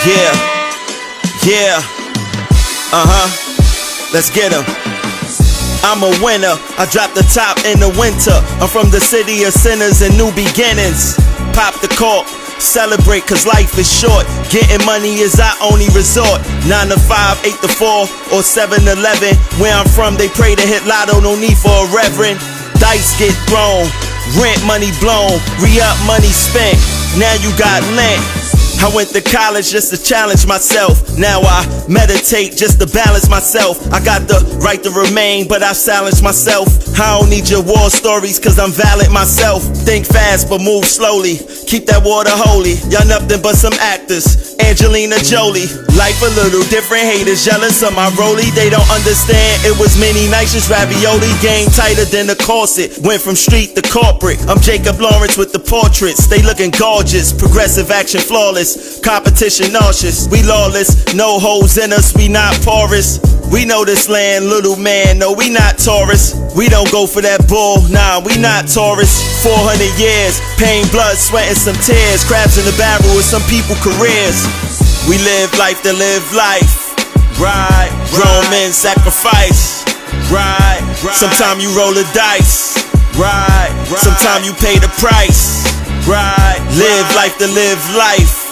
Yeah, yeah, let's get 'em. I'm a winner, I dropped the top in the winter. I'm from the city of sinners and new beginnings. Pop the cork, celebrate cause life is short. Getting money is our only resort. 9 to 5, 8 to 4, or 7 to 11. Where I'm from, they pray to hit lotto, no need for a reverend. Dice get thrown, rent money blown, re-up money spent. Now you got lent. I went to college just to challenge myself. Now I meditate just to balance myself. I got the right to remain, but I silence myself. I don't need your war stories, cause I'm valid myself. Think fast, but move slowly. Keep that water holy. Y'all nothing but some actors. Angelina Jolie. Life a little different, haters jealous of my rollie. They don't understand, it was many nights just ravioli. Game tighter than a corset, went from street to corporate. I'm Jacob Lawrence with the portraits. They looking gorgeous, progressive action flawless. Competition nauseous, we lawless, no holes in us, we not porous. We know this land, little man, no we not tourists. We don't go for that bull, nah we not tourists. 400 years, pain, blood, sweat and some tears. Crabs in the barrel with some people careers. We live life to live life. Right, grown men sacrifice. Right, sometimes you roll the dice. Right, sometimes you pay the price. Right, live life to live life.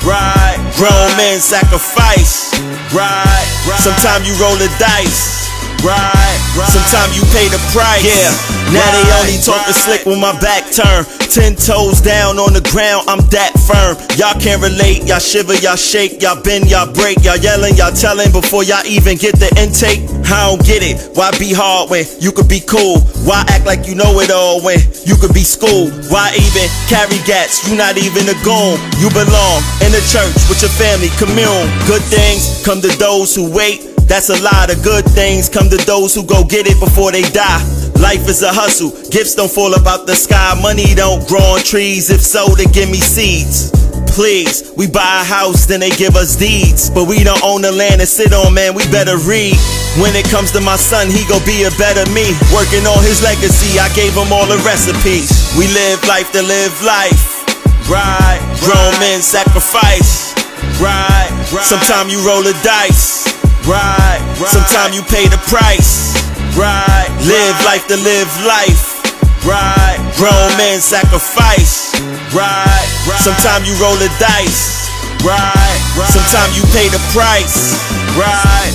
Right, grown men sacrifice. Right, sometimes you roll the dice. Right, sometimes you pay the price. Yeah, now they only talking slick when my back turned. 10 toes down on the ground, I'm that firm. Y'all can't relate, y'all shiver, y'all shake, y'all bend, y'all break, y'all yelling, y'all telling before y'all even get the intake. I don't get it, why be hard when you could be cool? Why act like you know it all when you could be school? Why even carry gats, you not even a goon? You belong in the church with your family, commune. Good things come to those who wait. That's a lot of good things come to those who go get it before they die. Life is a hustle, gifts don't fall about the sky. Money don't grow on trees, if so then give me seeds. Please, we buy a house then they give us deeds. But we don't own the land to sit on, man, we better read. When it comes to my son, he gon' be a better me. Working on his legacy, I gave him all the recipes. We live life to live life. Right, grown men sacrifice. Right, sometimes you roll the dice. Right, sometimes you pay the price. Right, live life to live life. Right, grown men sacrifice. Right, sometimes you roll the dice. Right, sometimes you pay the price. Right.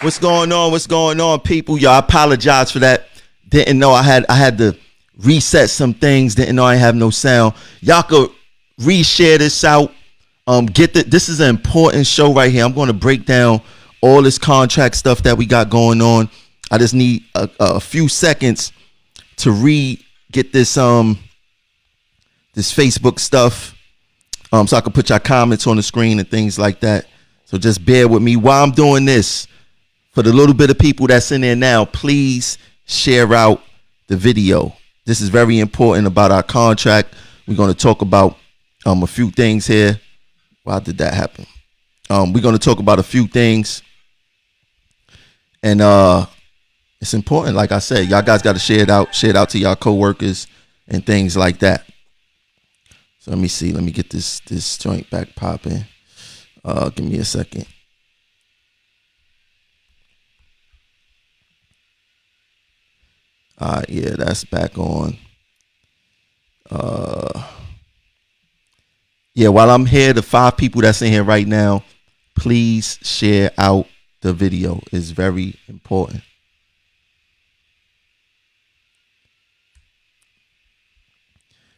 What's going on? What's going on, people? Y'all, I apologize for that. Didn't know I had to reset some things. Didn't know I have no sound. Y'all could reshare this out. This is an important show right here. I'm going to break down all this contract stuff that we got going on. I just need a few seconds to get this Facebook stuff, so I can put your comments on the screen and things like that. So just bear with me while I'm doing this. For the little bit of people that's in there now, please share out the video. This is very important about our contract. We're going to talk about a few things here. Why did that happen? We're going to talk about a few things. And it's important, like I said, y'all guys got to share it out to y'all coworkers and things like that. So let me see. Let me get this joint back popping. Give me a second. Yeah, that's back on. Yeah, while I'm here, the 5 people that's in here right now, please share out the video. It's very important.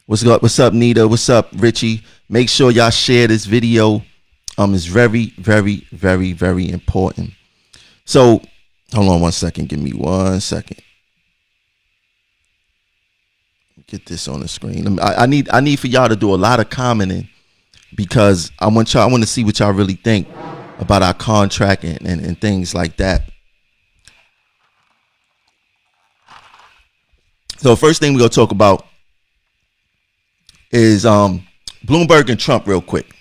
What's up, Nita? What's up, Richie? Make sure y'all share this video. It's very, very, very, very important. So, hold on one second. Give me 1 second. Get this on the screen. I need for y'all to do a lot of commenting, because I want to see what y'all really think about our contract and things like that. So first thing we're gonna talk about is Bloomberg and Trump real quick.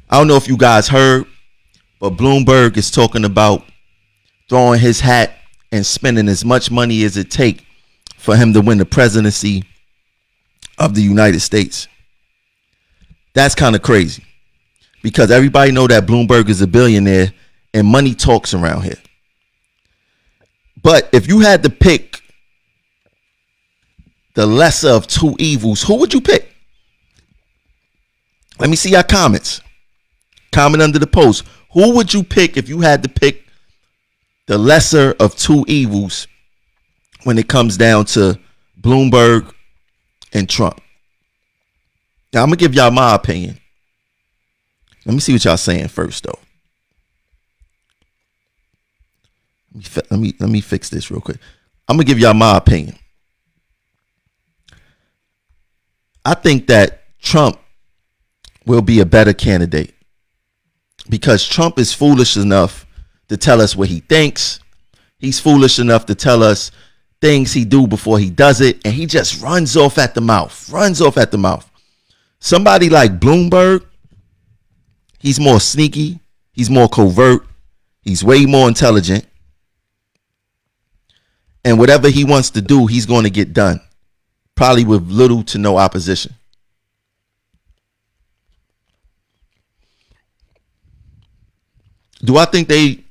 I don't know if you guys heard, But Bloomberg is talking about throwing his hat and spending as much money as it takes for him to win the presidency of the United States. That's kind of crazy because everybody know that Bloomberg is a billionaire and money talks around here. But if you had to pick the lesser of two evils, who would you pick? Let me see your comments. Comment under the post. Who would you pick if you had to pick the lesser of two evils when it comes down to Bloomberg and Trump? Now, I'm going to give y'all my opinion. Let me see what y'all saying first, though. Let me fix this real quick. I'm going to give y'all my opinion. I think that Trump will be a better candidate because Trump is foolish enough to tell us what he thinks. He's foolish enough to tell us things he do before he does it. And he just runs off at the mouth. Somebody like Bloomberg, he's more sneaky. He's more covert. He's way more intelligent. And whatever he wants to do, he's going to get done. Probably with little to no opposition. Do I think they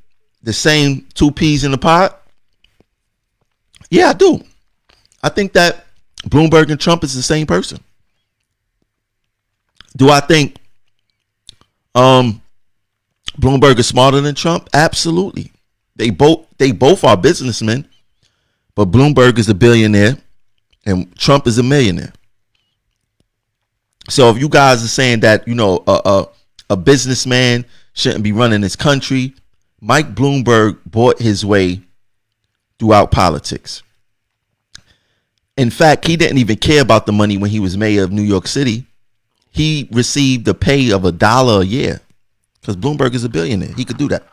the same two peas in the pod? Yeah, I do. I think that Bloomberg and Trump is the same person. Do I think Bloomberg is smarter than Trump? Absolutely. They both are businessmen, but Bloomberg is a billionaire and Trump is a millionaire. So if you guys are saying that, you know, a businessman shouldn't be running this country, Mike Bloomberg bought his way throughout politics. In fact, he didn't even care about the money when he was mayor of New York City. He received a pay of $1 a year because Bloomberg is a billionaire. He could do that.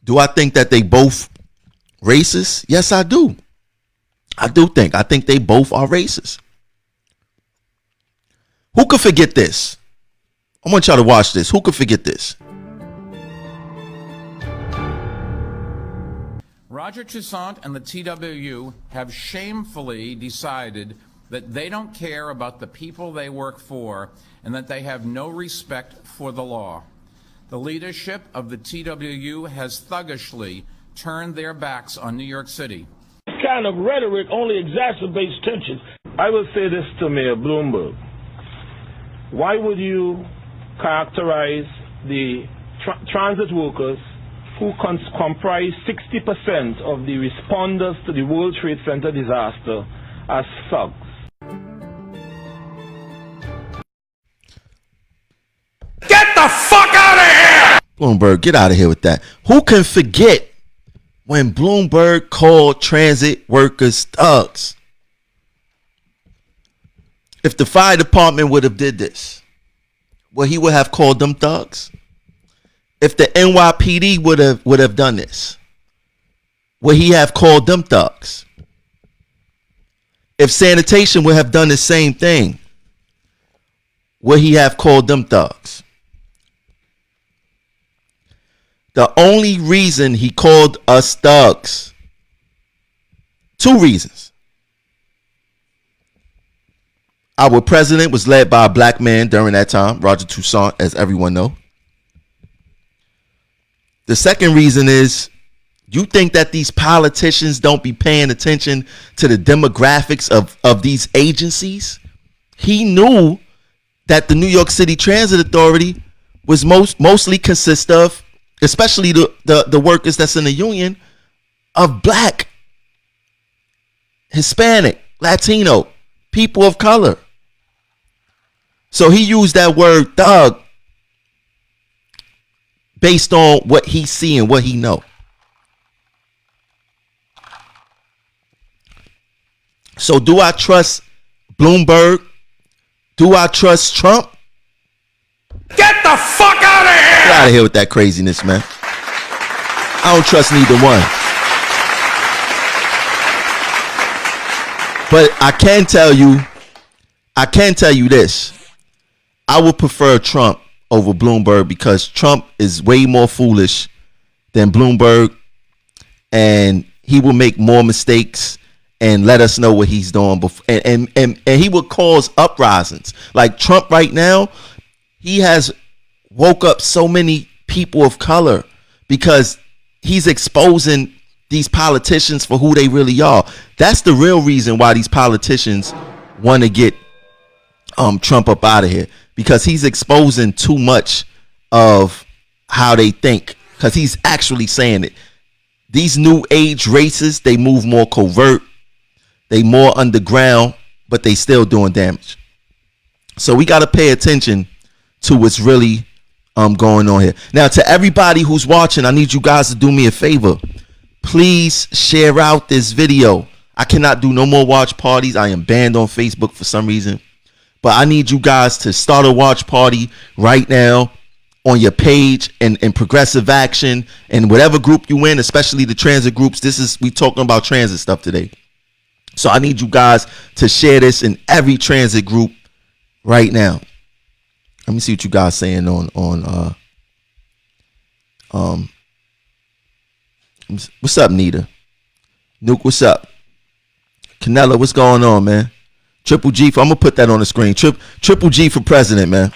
Do I think that they both racist? Yes, I do. I think they both are racist. Who could forget this? I want y'all to watch this. Who could forget this? Roger Toussaint and the TWU have shamefully decided that they don't care about the people they work for and that they have no respect for the law. The leadership of the TWU has thuggishly turned their backs on New York City. This kind of rhetoric only exacerbates tension. I will say this to Mayor Bloomberg. Why would you characterize the transit workers who comprise 60% of the responders to the World Trade Center disaster as thugs? Get the fuck out of here! Bloomberg, get out of here with that. Who can forget when Bloomberg called transit workers thugs? If the fire department would have did this, well, he would have called them thugs. If the NYPD would have done this, would he have called them thugs? If sanitation would have done the same thing, would he have called them thugs? The only reason he called us thugs, two reasons. Our president was led by a black man during that time, Roger Toussaint, as everyone knows. The second reason is you think that these politicians don't be paying attention to the demographics of these agencies? He knew that the New York City Transit Authority was mostly consist of, especially the workers that's in the union, of black, Hispanic, Latino, people of color. So he used that word thug based on what he see and what he know. So do I trust Bloomberg? Do I trust Trump? Get the fuck out of here! Get out of here with that craziness, man. I don't trust neither one. But I can tell you this. I would prefer Trump over Bloomberg because Trump is way more foolish than Bloomberg, and he will make more mistakes and let us know what he's doing before, and he will cause uprisings. Like Trump right now, he has woke up so many people of color because he's exposing these politicians for who they really are. That's the real reason why these politicians want to get Trump up out of here, because he's exposing too much of how they think, because he's actually saying it. These new age races, they move more covert, they more underground, but they still doing damage. So we got to pay attention to what's really going on here. Now, to everybody who's watching, I need you guys to do me a favor. Please share out this video. I cannot do no more watch parties. I am banned on Facebook for some reason. But I need you guys to start a watch party right now on your page and Progressive Action and whatever group you in, especially the transit groups. We talking about transit stuff today. So I need you guys to share this in every transit group right now. Let me see what you guys saying on what's up, Nita? Nuke, what's up? Canella, what's going on, man? Triple G, I'm gonna put that on the screen. Triple G for president, man.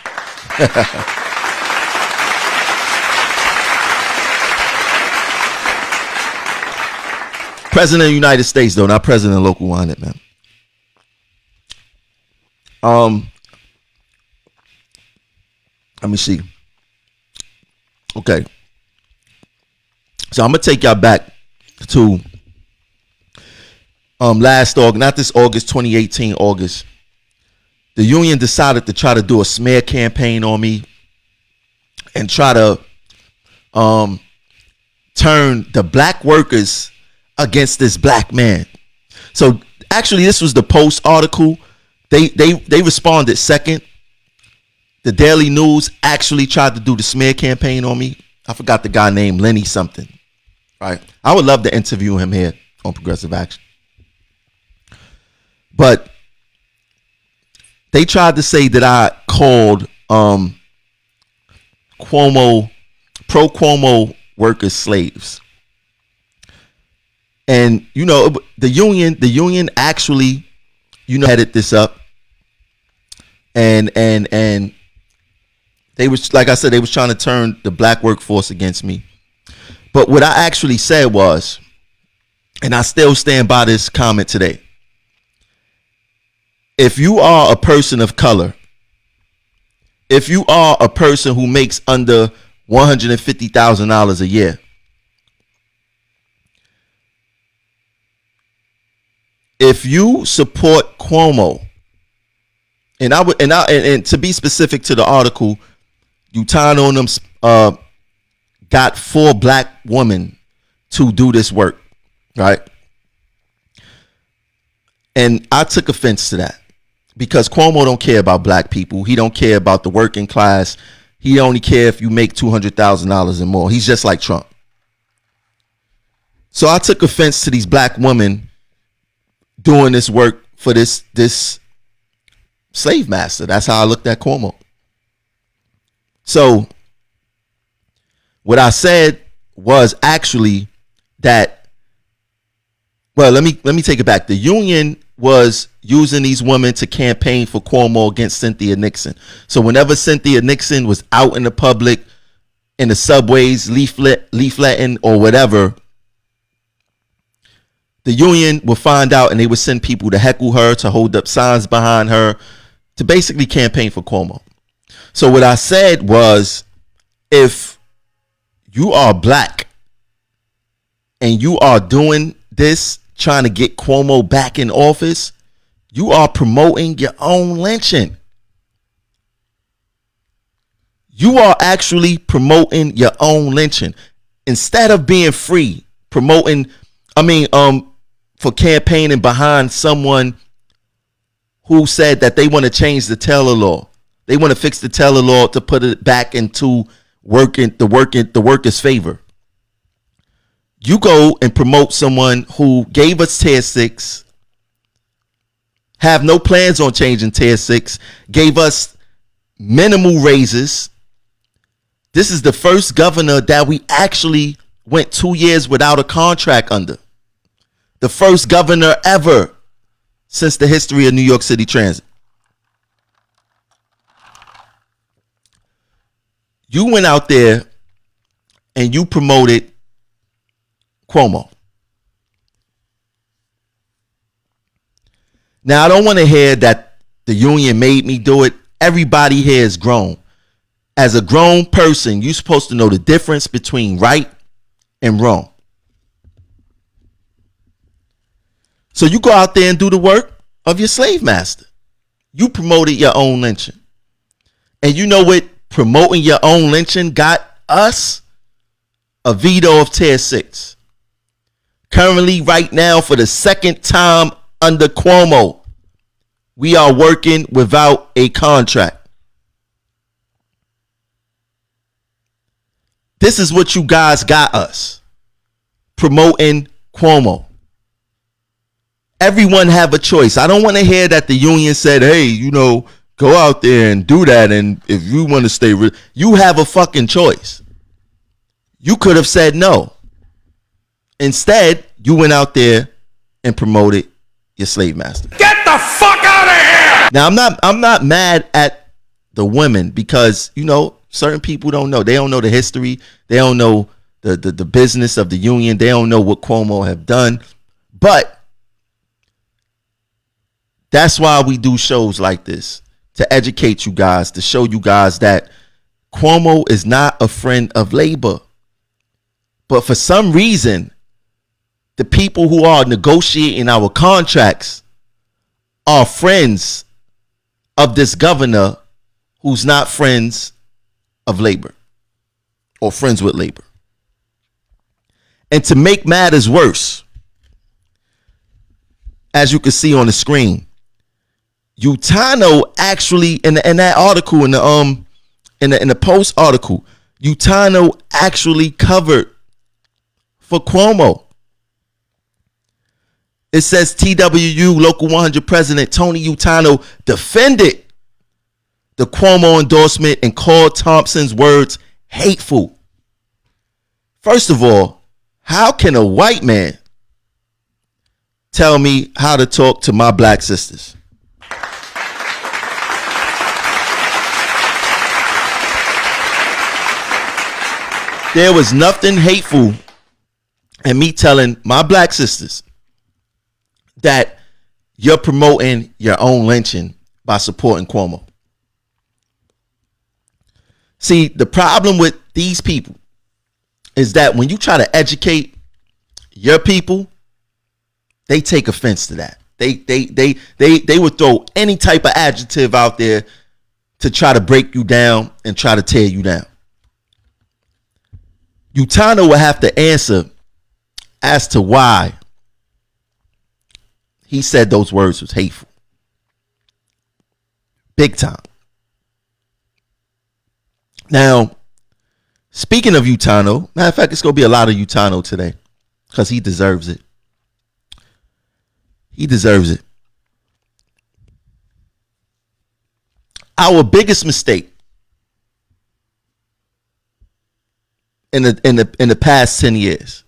President of the United States, though, not president of local wanted, man. Let me see. Okay. So I'm gonna take y'all back to last August, not this August, 2018 August. The union decided to try to do a smear campaign on me and try to turn the black workers against this black man. So actually, this was the Post article. They responded second. The Daily News actually tried to do the smear campaign on me. I forgot the guy named Lenny something. Right? I would love to interview him here on Progressive Action. But they tried to say that I called Cuomo, pro-Cuomo workers slaves. And, you know, the union actually, you know, headed this up. And they was, like I said, they was trying to turn the black workforce against me. But what I actually said was, and I still stand by this comment today, if you are a person of color, if you are a person who makes under $150,000 a year, if you support Cuomo, and to be specific to the article, Utah on them got 4 black women to do this work, right? And I took offense to that because Cuomo don't care about black people. He don't care about the working class. He only care if you make $200,000 and more. He's just like Trump. So I took offense to these black women doing this work for this slave master. That's how I looked at Cuomo. So what I said was actually that, well, let me take it back. The union was using these women to campaign for Cuomo against Cynthia Nixon. So whenever Cynthia Nixon was out in the public, in the subways, leafletting or whatever, the union would find out and they would send people to heckle her, to hold up signs behind her, to basically campaign for Cuomo. So what I said was, if you are black and you are doing this, trying to get Cuomo back in office, you are promoting your own lynching. You are actually promoting your own lynching. Instead of being free, promoting, for campaigning behind someone who said that they want to change the Taylor law. They want to fix the Taylor law to put it back into the workers' favor. You go and promote someone who gave us Tier 6, have no plans on changing Tier 6, gave us minimal raises. This is the first governor that we actually went 2 years without a contract under. The first governor ever since the history of New York City Transit. You went out there and you promoted Cuomo. Now, I don't want to hear that the union made me do it. Everybody here is grown. As a grown person, you're supposed to know the difference between right and wrong. So you go out there and do the work of your slave master. You promoted your own lynching. And you know what promoting your own lynching got us? A veto of Tier 6. Currently, right now, for the second time under Cuomo, we are working without a contract. This is what you guys got us. Promoting Cuomo. Everyone have a choice. I don't want to hear that the union said, hey, go out there and do that. And if you want to stay, you have a fucking choice. You could have said no. Instead, you went out there and promoted your slave master. Get the fuck out of here! Now, I'm not mad at the women because, certain people don't know. They don't know the history. They don't know the business of the union. They don't know what Cuomo have done. But that's why we do shows like this, to educate you guys, to show you guys that Cuomo is not a friend of labor. But for some reason, the people who are negotiating our contracts are friends of this governor who's not friends of labor or friends with labor. And to make matters worse, as you can see on the screen, Utano actually in that article in the Post article, Utano actually covered for Cuomo. It says TWU Local 100 President Tony Utano defended the Cuomo endorsement and called Thompson's words hateful. First of all, how can a white man tell me how to talk to my black sisters? There was nothing hateful in me telling my black sisters that you're promoting your own lynching by supporting Cuomo. See, the problem with these people is that when you try to educate your people, they take offense to that. They would throw any type of adjective out there to try to break you down and try to tear you down. Utano will have to answer as to why he said those words was hateful. Big time. Now, speaking of Utano, matter of fact, it's going to be a lot of Utano today because he deserves it. He deserves it. Our biggest mistake in the past 10 years,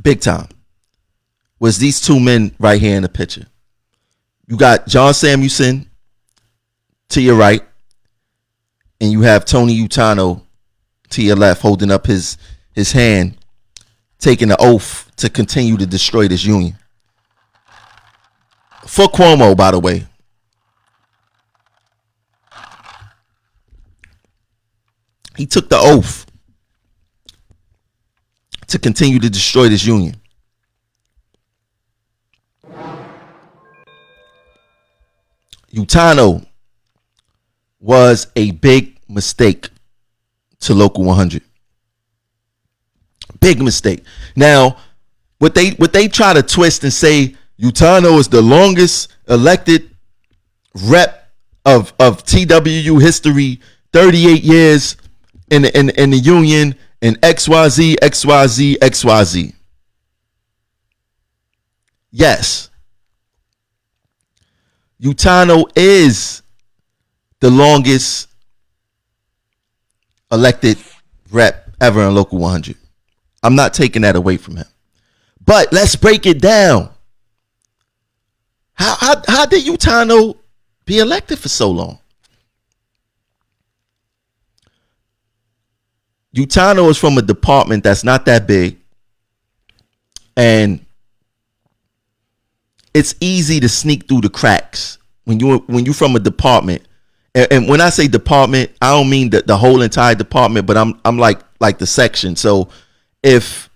big time, was these two men right here in the picture. You got John Samuelson to your right, and you have Tony Utano to your left, holding up his hand, taking the oath to continue to destroy this union. For Cuomo, by the way. He took the oath to continue to destroy this union. Utano was a big mistake to Local 100. Big mistake. Now, what they try to twist and say Utano is the longest elected rep of TWU history, 38 years in the union, and XYZ. Yes. Utano is the longest elected rep ever in Local 100. I'm not taking that away from him. But let's break it down. How did Utano be elected for so long? Utano is from a department that's not that big, and it's easy to sneak through the cracks when you from a department. And when I say department, I don't mean the whole entire department, but I'm like the section. So if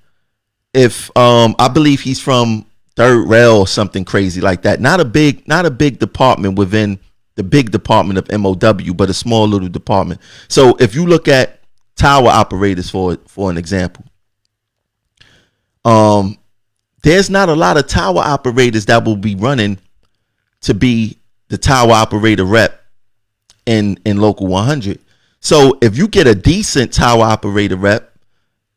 I believe he's from third rail or something crazy like that, not a big department within the big department of MOW, but a small little department. So if you look at tower operators for an example, there's not a lot of tower operators that will be running to be the tower operator rep in Local 100. So if you get a decent tower operator rep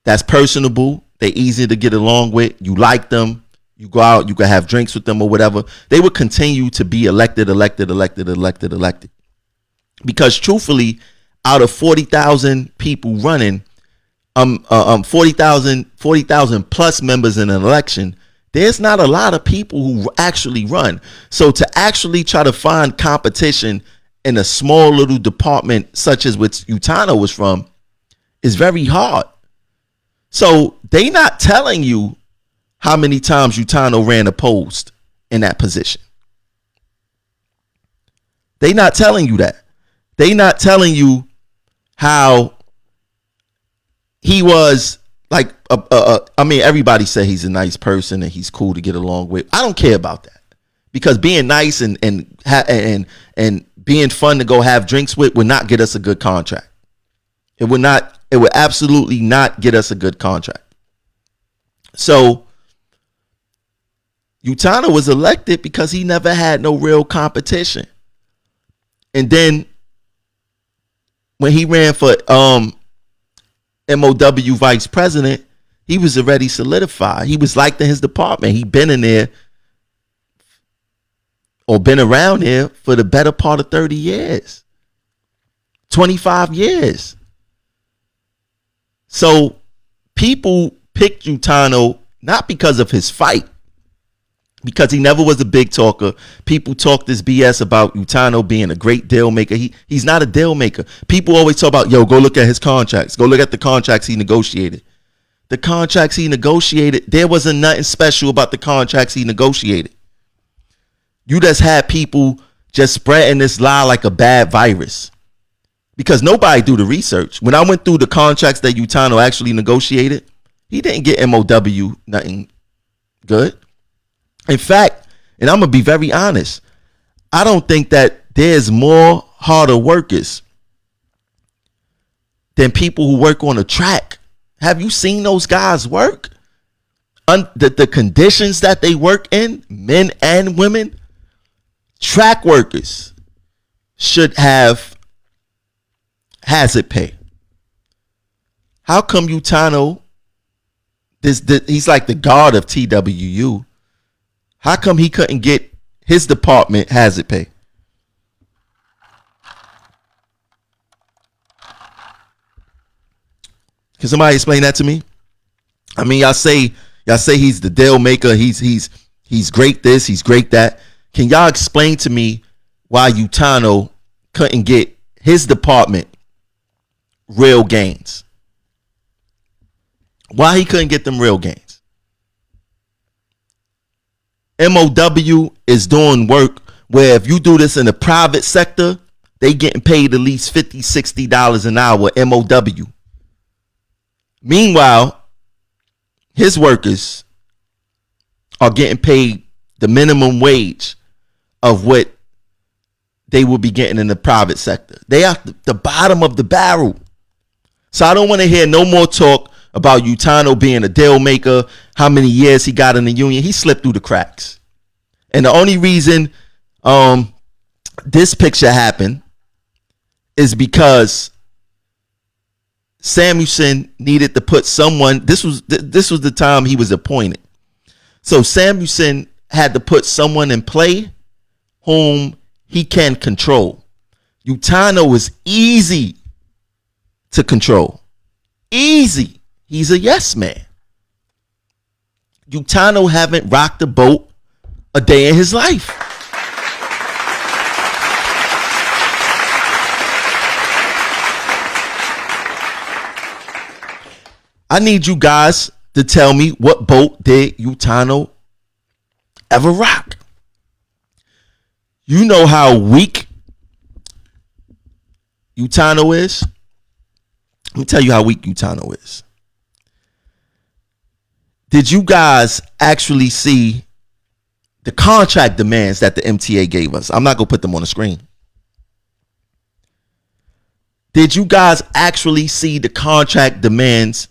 that's personable, they're easy to get along with, you like them, you go out, you can have drinks with them or whatever, they would continue to be elected. Because truthfully, out of 40,000 people running, 40,000 plus members in an election, there's not a lot of people who actually run. So to actually try to find competition in a small little department such as which Utano was from is very hard. So they not telling you how many times Utano ran opposed in that position. They not telling you that. They not telling you how he was like, I mean, everybody say he's a nice person and he's cool to get along with. I don't care about that, because being nice and being fun to go have drinks with would not get us a good contract. It would absolutely not get us a good contract. So Utano was elected because he never had no real competition. And then when he ran for MOW vice president, he was already solidified. He was liked in his department. He'd been in there or been around here for the better part of 30 years, 25 years. So people picked Utano not because of his fight, because he never was a big talker. People talk this BS about Utano being a great deal maker. He's not a deal maker. People always talk about, go look at his contracts. Go look at the contracts he negotiated. The contracts he negotiated, there wasn't nothing special about the contracts he negotiated. You just had people just spreading this lie like a bad virus, because nobody do the research. When I went through the contracts that Utano actually negotiated, he didn't get MOW nothing good. In fact, and I'm going to be very honest, I don't think that there's more harder workers than people who work on a track. Have you seen those guys work? The conditions that they work in, men and women, track workers should have hazard pay. How come Utano, he's like the god of TWU, how come he couldn't get his department hazard pay? Can somebody explain that to me? I mean, y'all say he's the deal maker. He's great this, he's great that. Can y'all explain to me why Utano couldn't get his department real gains? Why he couldn't get them real gains? MOW is doing work where if you do this in the private sector, they getting paid at least $50, $60 an hour MOW. Meanwhile, his workers are getting paid the minimum wage of what they will be getting in the private sector. They are the bottom of the barrel. So I don't want to hear no more talk about Utano being a deal maker, how many years he got in the union. He slipped through the cracks. And the only reason this picture happened is because Samuelson needed to put someone, this was the time he was appointed. So Samuelson had to put someone in play whom he can control. Utano is easy to control. Easy. He's a yes man. Utano haven't rocked the boat a day in his life. I need you guys to tell me what boat did Utano ever rock. You know how weak Utano is? Let me tell you how weak Utano is. Did you guys actually see the contract demands that the MTA gave us? I'm not going to put them on the screen. Did you guys actually see the contract demands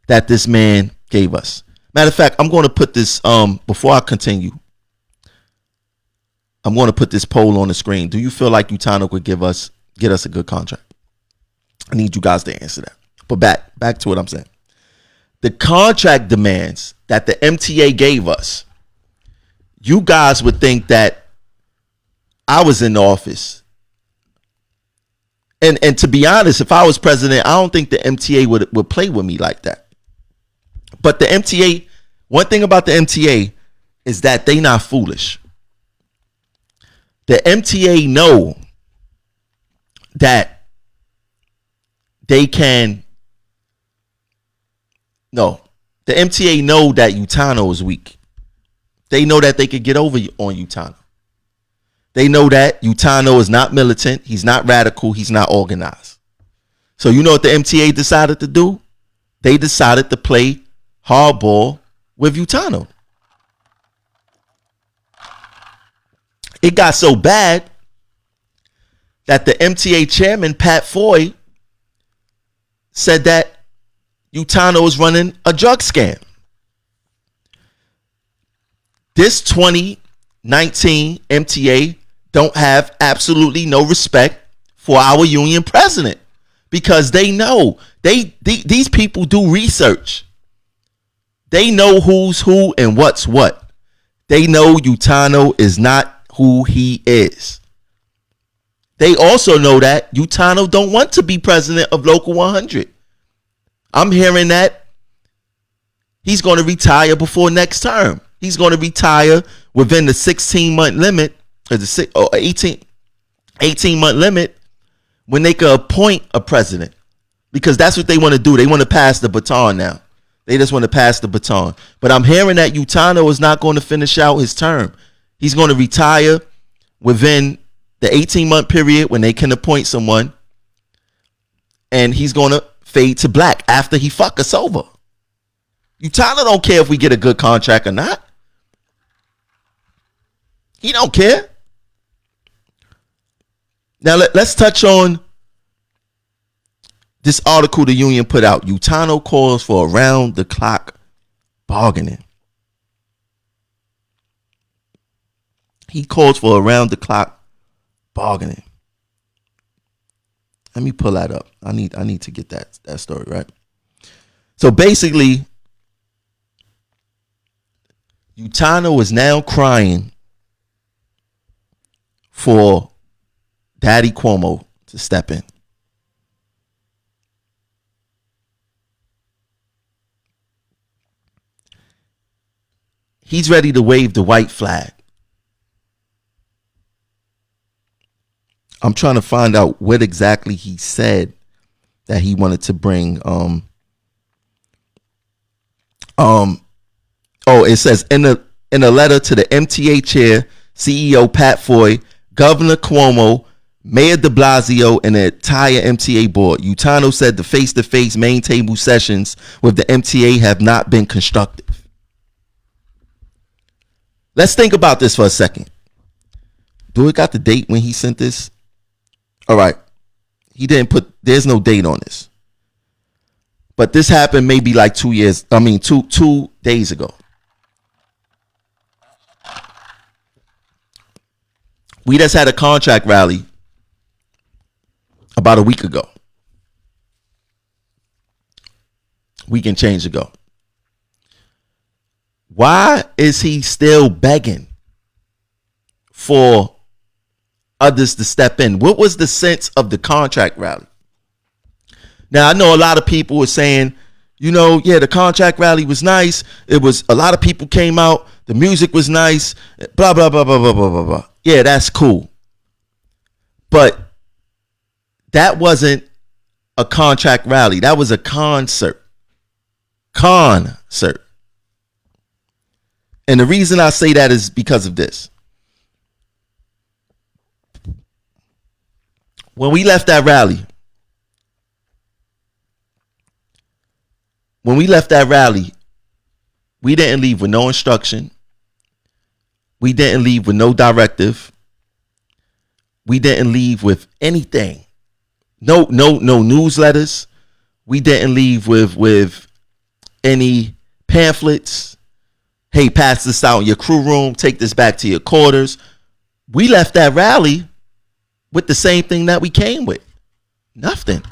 that this man gave us? Matter of fact, I'm going to put this, before I continue, I'm going to put this poll on the screen. Do you feel like Utano could get us a good contract? I need you guys to answer that. But back to what I'm saying. The contract demands that the MTA gave us, you guys would think that I was in the office. And to be honest, if I was president, I don't think the MTA would play with me like that. But the MTA, one thing about the MTA is that they not foolish. The MTA know that they can. No, the MTA know that Utano is weak. They know that they could get over on Utano. They know that Utano is not militant. He's not radical. He's not organized. So you know what the MTA decided to do? They decided to play hardball with Utano. It got so bad that the MTA chairman, Pat Foy, said that Utano is running a drug scam. This 2019 MTA don't have absolutely no respect for our union president because they know these people do research. They know who's who and what's what. They know Utano is not who he is. They also know that Utano don't want to be president of Local 100. I'm hearing that he's going to retire before next term. He's going to retire within the 16-month limit, or the 18-month limit, when they can appoint a president. Because that's what they want to do. They want to pass the baton now. They just want to pass the baton. But I'm hearing that Utano is not going to finish out his term. He's going to retire within the 18-month period when they can appoint someone. And he's going to fade to black after he fuck us over. Utano don't care if we get a good contract or not. He don't care. Now let's touch on this article the union put out. Utano calls for around-the-clock bargaining. He calls for around-the-clock bargaining. Let me pull that up. I need to get that story right. So basically, Utano is now crying for Daddy Cuomo to step in. He's ready to wave the white flag. I'm trying to find out what exactly he said that he wanted to bring. It says in a letter to the MTA chair, CEO Pat Foy, Governor Cuomo, Mayor de Blasio, and the entire MTA board, Utano said the face-to-face main table sessions with the MTA have not been constructive. Let's think about this for a second. Do it got the date when he sent this? All right. He didn't put, there's no date on this. But this happened maybe like 2 days ago. We just had a contract rally about a week ago. Week and change ago. Why is he still begging for others to step in. What was the sense of the contract rally? Now, I know a lot of people were saying, the contract rally was nice. It was a lot of people came out. The music was nice. Blah, blah, blah, blah, blah, blah, blah, blah. Yeah, that's cool. But that wasn't a contract rally. That was a concert. Concert. And the reason I say that is because of this. When we left that rally, we didn't leave with no instruction. We didn't leave with no directive. We didn't leave with anything. No newsletters. We didn't leave with any pamphlets. Hey, pass this out in your crew room. Take this back to your quarters. We left that rally with the same thing that we came with. Nothing.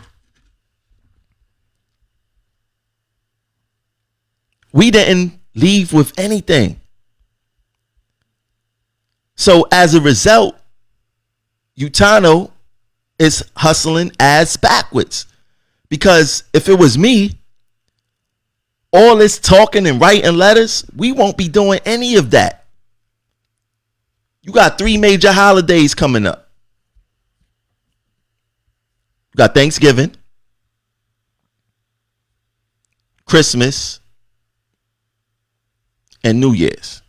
We didn't leave with anything. So as a result, Utano is hustling ass backwards. Because if it was me, all this talking and writing letters, we won't be doing any of that. You got 3 major holidays coming up. You got Thanksgiving, Christmas, and New Year's.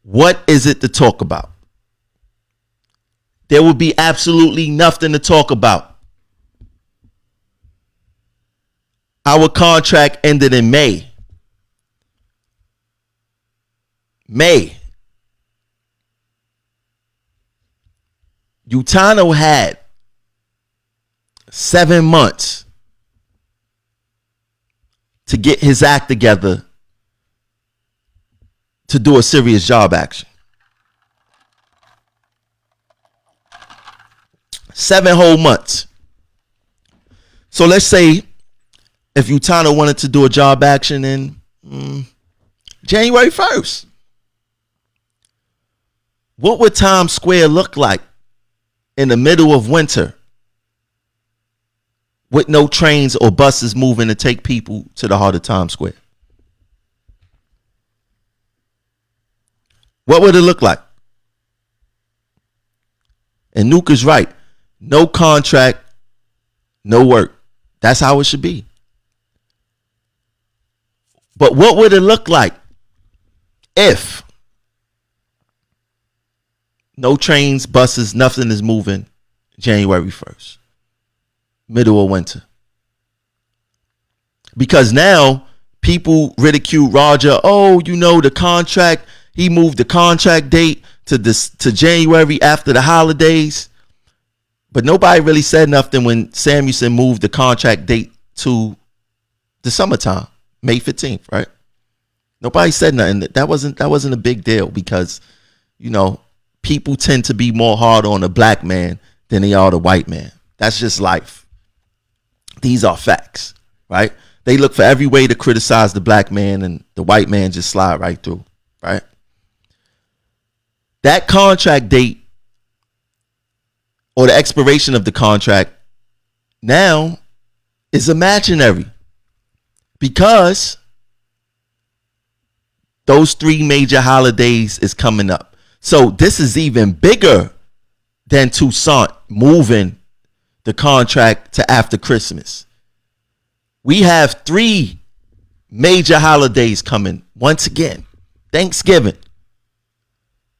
What is it to talk about? There will be absolutely nothing to talk about. Our contract ended in May. Utano had 7 months to get his act together to do a serious job action. 7 whole months. So let's say if Utano wanted to do a job action in January 1st, what would Times Square look like in the middle of winter with no trains or buses moving to take people to the heart of Times Square? What would it look like? And Nuke is right. No contract, no work. That's how it should be. But what would it look like if no trains, buses, nothing is moving January 1st, middle of winter? Because now people ridicule Roger. Oh, the contract. He moved the contract date to January after the holidays. But nobody really said nothing when Samuelson moved the contract date to the summertime, May 15th, right? Nobody said nothing. That wasn't a big deal because, people tend to be more hard on a black man than they are the white man. That's just life. These are facts, right? They look for every way to criticize the black man and the white man just slide right through, right? That contract date or the expiration of the contract now is imaginary because those 3 major holidays is coming up. So this is even bigger than Toussaint moving the contract to after Christmas. We have 3 major holidays coming once again. Thanksgiving,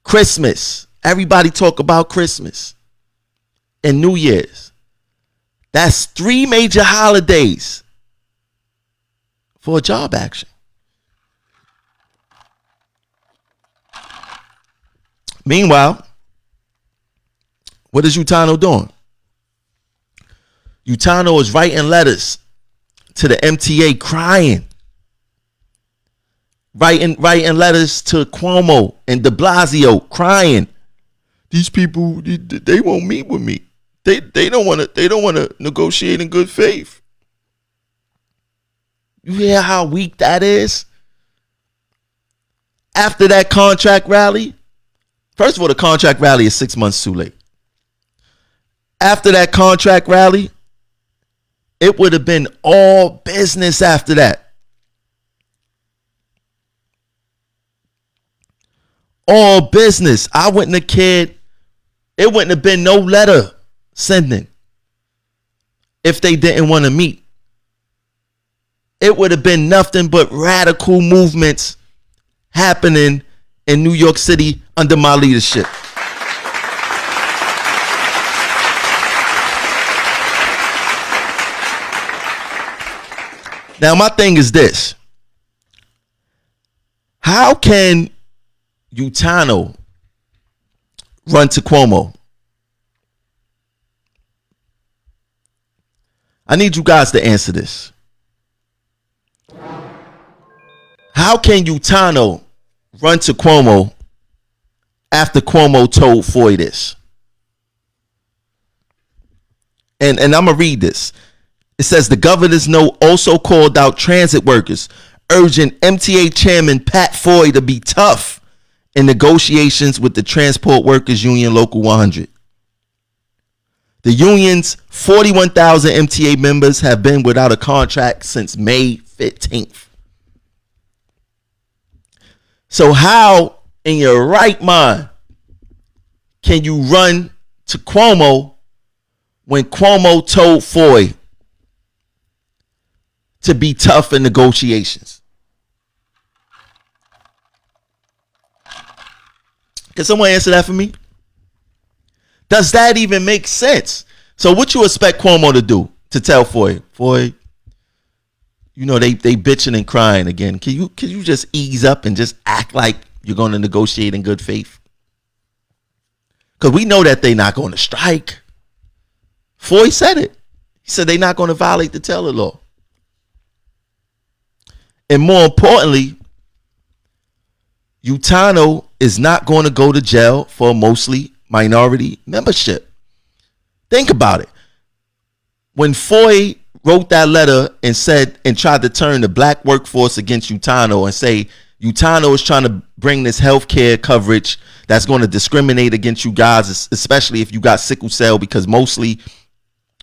Christmas. Everybody talk about Christmas. And New Year's. That's 3 major holidays for a job action. Meanwhile, what is Utano doing? Utano is writing letters to the MTA crying. Writing letters to Cuomo and de Blasio crying. These people, they won't meet with me. They don't want to negotiate in good faith. You hear how weak that is? After that contract rally, First of all, the contract rally is 6 months too late. After that contract rally, it would have been all business after that. All business. I wouldn't have cared. It wouldn't have been no letter sending if they didn't want to meet. It would have been nothing but radical movements happening in New York City under my leadership. Now, my thing is this. How can Utano run to Cuomo? I need you guys to answer this. How can Utano run to Cuomo after Cuomo told Foy this? And I'm going to read this. It says the governor's note also called out transit workers, urging MTA chairman Pat Foy to be tough in negotiations with the Transport Workers Union Local 100. The union's 41,000 MTA members have been without a contract since May 15th. So how in your right mind can you run to Cuomo when Cuomo told Foy to be tough in negotiations? Can someone answer that for me? Does that even make sense? So what you expect Cuomo to do? To tell Foy, you know, they bitching and crying again. Can you just ease up and just act like you're going to negotiate in good faith? Because we know that they're not going to strike. Foy said it. He said they're not going to violate the Taylor law. And more importantly, Utano is not going to go to jail for mostly minority membership. Think about it. When Foy wrote that letter and said and tried to turn the black workforce against Utano and say Utano is trying to bring this health care coverage that's going to discriminate against you guys, especially if you got sickle cell, because mostly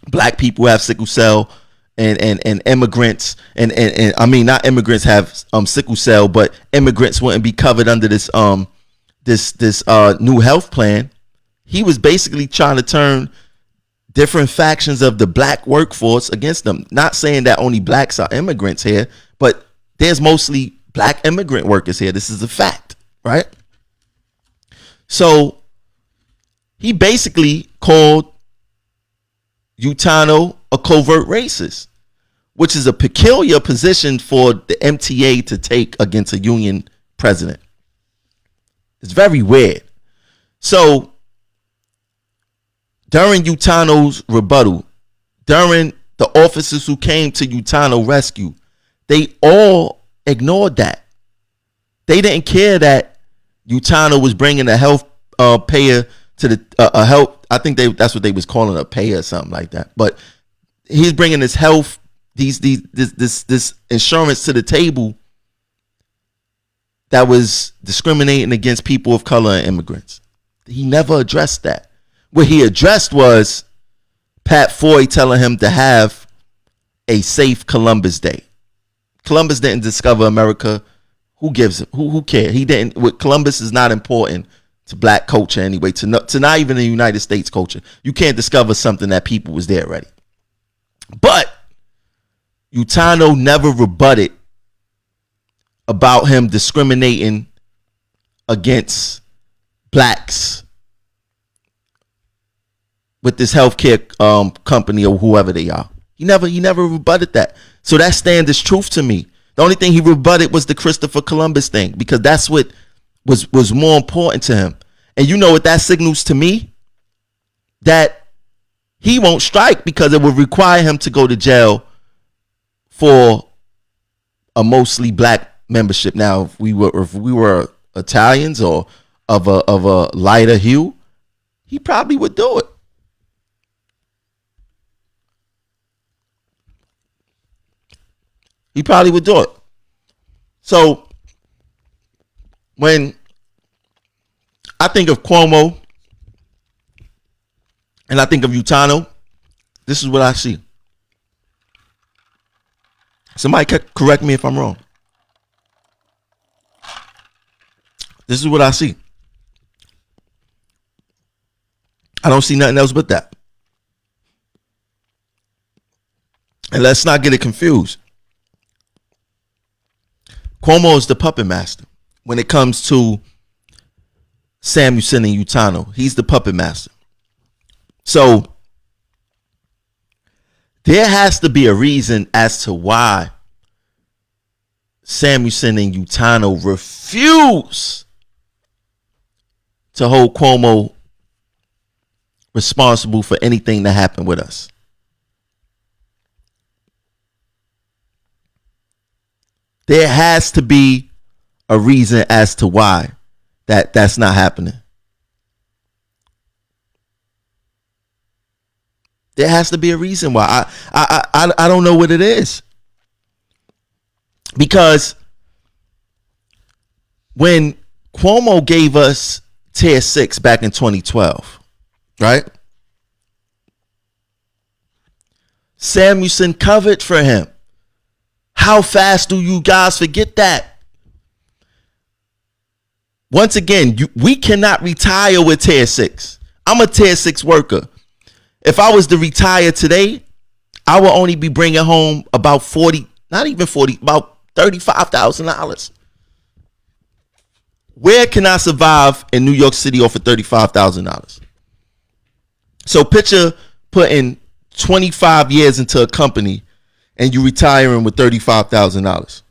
black people have sickle cell and immigrants and I mean not immigrants have sickle cell, but immigrants wouldn't be covered under this this new health plan. He was basically trying to turn different factions of the black workforce against them. Not saying that only blacks are immigrants here, but there's mostly black immigrant workers here. This is a fact, right? So he basically called Utano a covert racist, which is a peculiar position for the MTA to take against a union president. It's very weird. So during Utano's rebuttal, during the officers who came to Utano rescue, they all ignored that. They didn't care that Utano was bringing a health payer to the health. I think that's what they was calling a payer or something like that. But he's bringing this health, this insurance to the table that was discriminating against people of color and immigrants. He never addressed that. What he addressed was Pat Foy telling him to have a safe Columbus Day. Columbus didn't discover America. Who gives him? Who cares? He didn't. Columbus is not important to black culture anyway. To not even the United States culture. You can't discover something that people was there already. But Utano never rebutted about him discriminating against blacks with this healthcare company or whoever they are. He never rebutted that. So that stands as truth to me. The only thing he rebutted was the Christopher Columbus thing, because that's what was more important to him. And you know what that signals to me? That he won't strike, because it would require him to go to jail for a mostly black membership. Now, if we were Italians or of a lighter hue, he probably would do it. He probably would do it. So when I think of Cuomo and I think of Utano. This is what I see. Somebody correct me if I'm wrong. This is what I see. I don't see nothing else but that. And let's not get it confused. Cuomo is the puppet master when it comes to Samuelson and Utano. He's the puppet master. So there has to be a reason as to why Samuelson and Utano refuse to hold Cuomo responsible for anything that happened with us. There has to be a reason as to why that's not happening. There has to be a reason why. I don't know what it is. Because when Cuomo gave us Tier 6 back in 2012, right? Samuelson covered for him. How fast do you guys forget that? Once again, we cannot retire with Tier 6. I'm a Tier 6 worker. If I was to retire today, I will only be bringing home about about $35,000. Where can I survive in New York City off of $35,000? So picture putting 25 years into a company and you retiring with $35,000.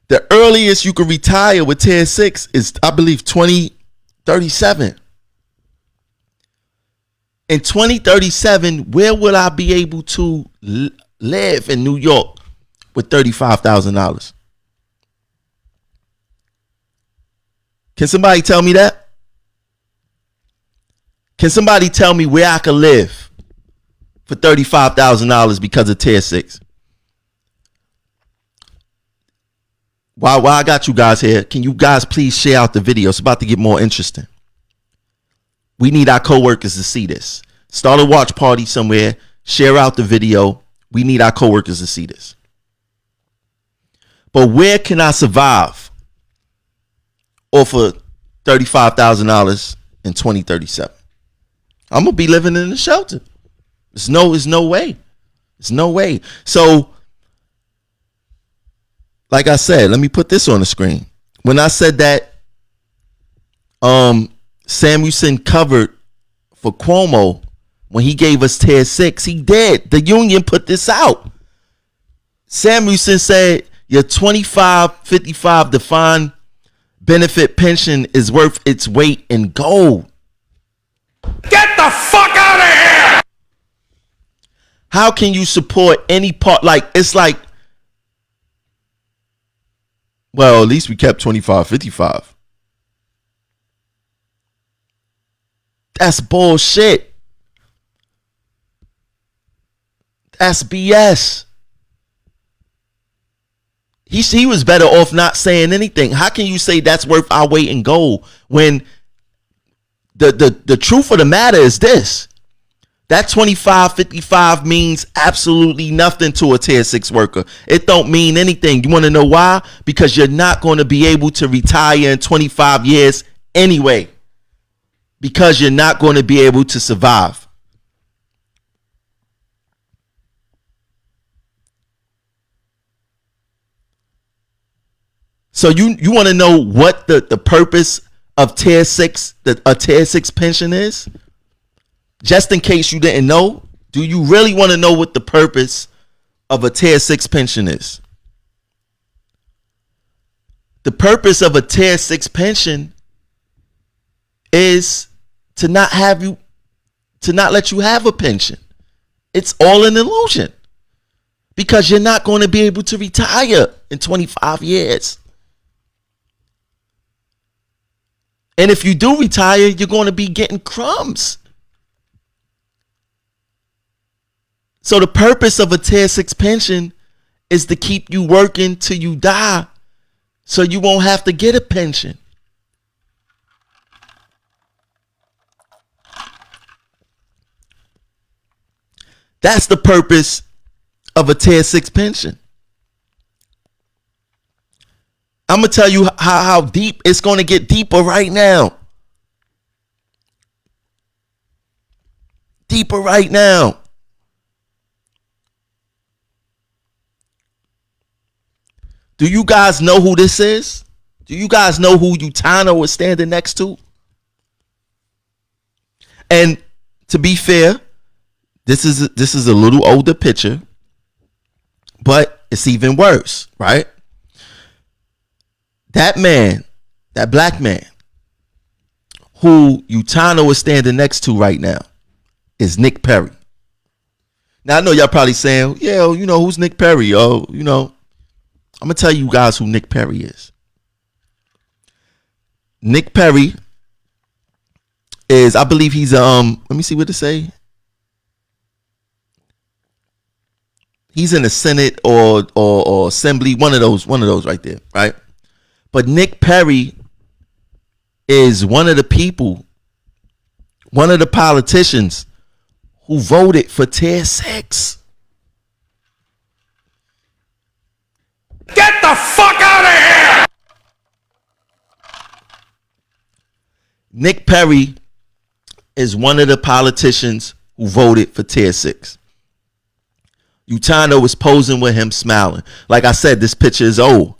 The earliest you can retire with Tier 6 is, I believe, 2037. In 2037, where will I be able to live in New York with $35,000? Can somebody tell me that? Can somebody tell me where I can live for $35,000 because of Tier 6? While I got you guys here, can you guys please share out the video? It's about to get more interesting. We need our coworkers to see this. Start a watch party somewhere. Share out the video. We need our coworkers to see this. But where can I survive off of $35,000 in 2037? I'm gonna be living in a shelter. There's no way. There's no way. So, like I said, let me put this on the screen. When I said that Samuelson covered for Cuomo when he gave us Tier 6, he did. The union put this out. Samuelson said your 2555 defined benefit pension is worth its weight in gold. Get the fuck out of here! How can you support any part? Like, it's like, well, at least we kept 2555. That's bullshit. That's BS. He was better off not saying anything. How can you say that's worth our weight in gold when the truth of the matter is this? That 2555 means absolutely nothing to a Tier 6 worker. It don't mean anything. You want to know why? Because you're not going to be able to retire in 25 years anyway. Because you're not going to be able to survive. So you want to know what the purpose of Tier 6, a Tier 6 pension is? Just in case you didn't know, do you really want to know what the purpose of a Tier 6 pension is? The purpose of a Tier 6 pension is to not let you have a pension. It's all an illusion. Because you're not going to be able to retire in 25 years. And if you do retire, you're going to be getting crumbs. So the purpose of a Tier 6 pension is to keep you working till you die so you won't have to get a pension. That's the purpose of a Tier 6 pension. I'm going to tell you how deep it's going to get deeper right now. Deeper right now. Do you guys know who this is? Do you guys know who Utano is standing next to? And to be fair, this is a little older picture, but it's even worse, right? That man, that black man, who Utano is standing next to right now, is Nick Perry. Now I know y'all probably saying, yeah, you know, who's Nick Perry? Oh, you know, I'm gonna tell you guys who Nick Perry is. Nick Perry is, I believe he's let me see what to say. He's in the Senate or Assembly, one of those right there, right? But Nick Perry is one of the people, one of the politicians who voted for Tier 6. Get the fuck out of here! Nick Perry is one of the politicians who voted for Tier 6. Utano was posing with him smiling. Like I said, this picture is old.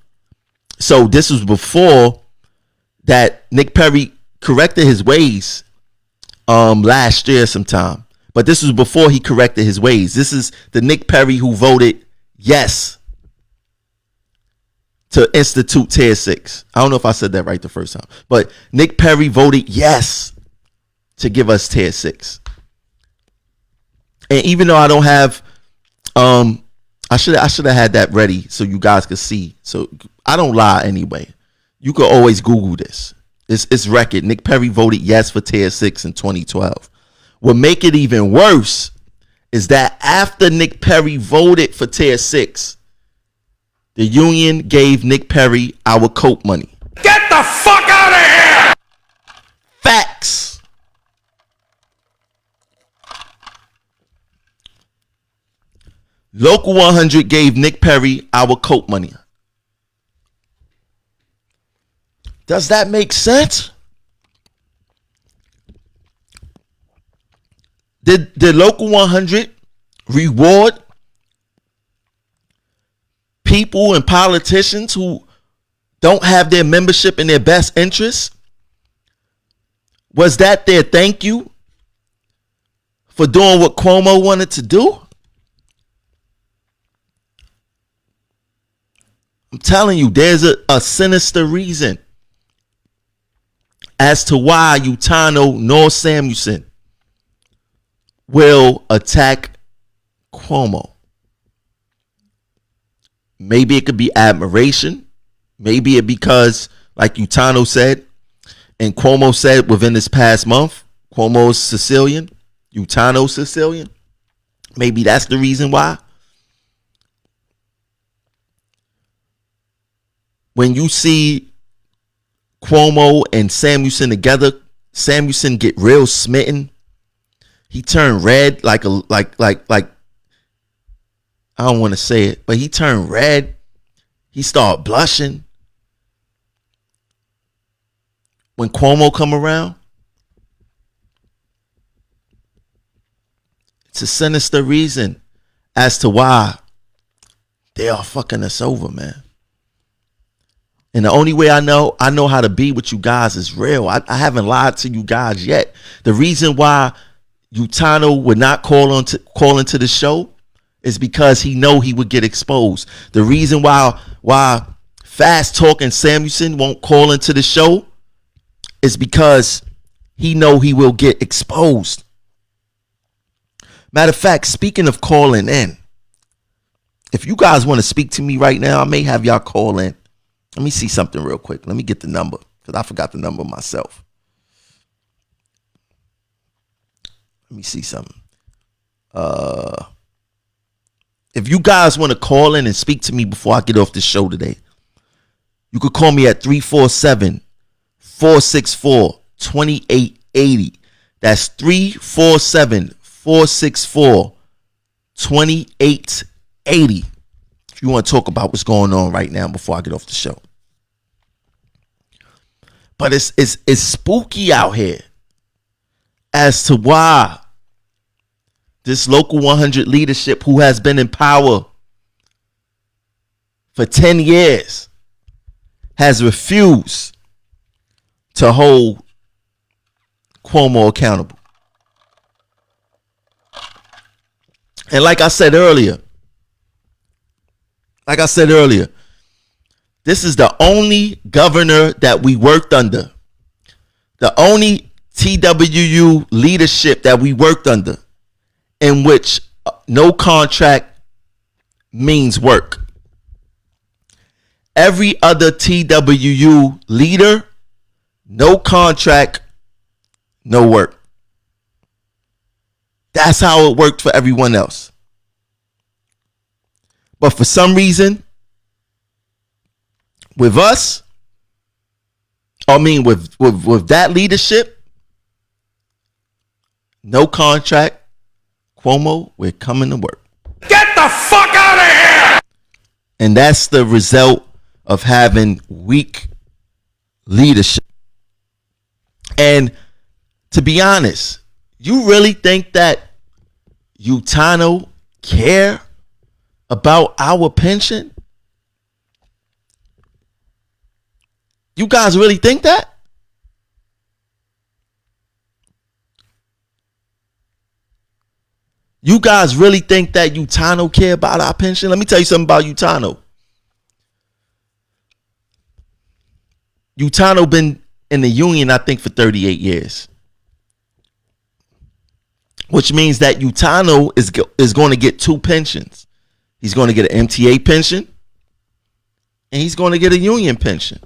So this was before that Nick Perry corrected his ways last year sometime. But this was before he corrected his ways. This is the Nick Perry who voted yes to institute Tier 6. I don't know if I said that right the first time. But Nick Perry voted yes to give us Tier 6. And even though I don't have I should have had that ready so you guys could see. So I don't lie anyway. You could always Google this. It's record. Nick Perry voted yes for Tier 6 in 2012. What make it even worse is that after Nick Perry voted for Tier 6, the union gave Nick Perry our coat money. Get the fuck out of here! Facts. Local 100 gave Nick Perry our coat money. Does that make sense? Did the Local 100 reward people and politicians who don't have their membership in their best interest? Was that their thank you for doing what Cuomo wanted to do? I'm telling you, there's a sinister reason as to why Utano nor Samuelson will attack Cuomo. Maybe it could be admiration. Maybe it because, like Utano said, and Cuomo said within this past month, Cuomo's Sicilian, Utano's Sicilian. Maybe that's the reason why. When you see Cuomo and Samuelson together, Samuelson get real smitten. He turned red like I don't want to say it, but he turned red. He started blushing when Cuomo come around. It's a sinister reason as to why they are fucking us over, man. And the only way I know how to be with you guys is real. I haven't lied to you guys yet. The reason why Utano would not call into the show is because he know he would get exposed. The reason why Fast Talking Samuelson won't call into the show is because he know he will get exposed. Matter of fact, speaking of calling in, if you guys want to speak to me right now, I may have y'all call in. Let me see something real quick. Let me get the number because I forgot the number myself. Let me see something. If you guys want to call in and speak to me before I get off the show today, you could call me at 347-464-2880. That's 347-464-2880. 2880. If you want to talk about what's going on right now before I get off the show. But it's spooky out here as to why this local 100 leadership, who has been in power for 10 years, has refused to hold Cuomo accountable. And like I said earlier, this is the only governor that we worked under, the only TWU leadership that we worked under, in which no contract means work. Every other TWU leader, no contract, no work. That's how it worked for everyone else. But for some reason, with us, with that leadership, no contract, Cuomo, we're coming to work. Get the fuck out of here! And that's the result of having weak leadership. And to be honest, you really think that Utano care about our pension? You guys really think that? You guys really think that Utano care about our pension? Let me tell you something about Utano. Utano been in the union, I think, for 38 years. Which means that Utano is going to get two pensions. He's going to get an MTA pension, and he's going to get a union pension.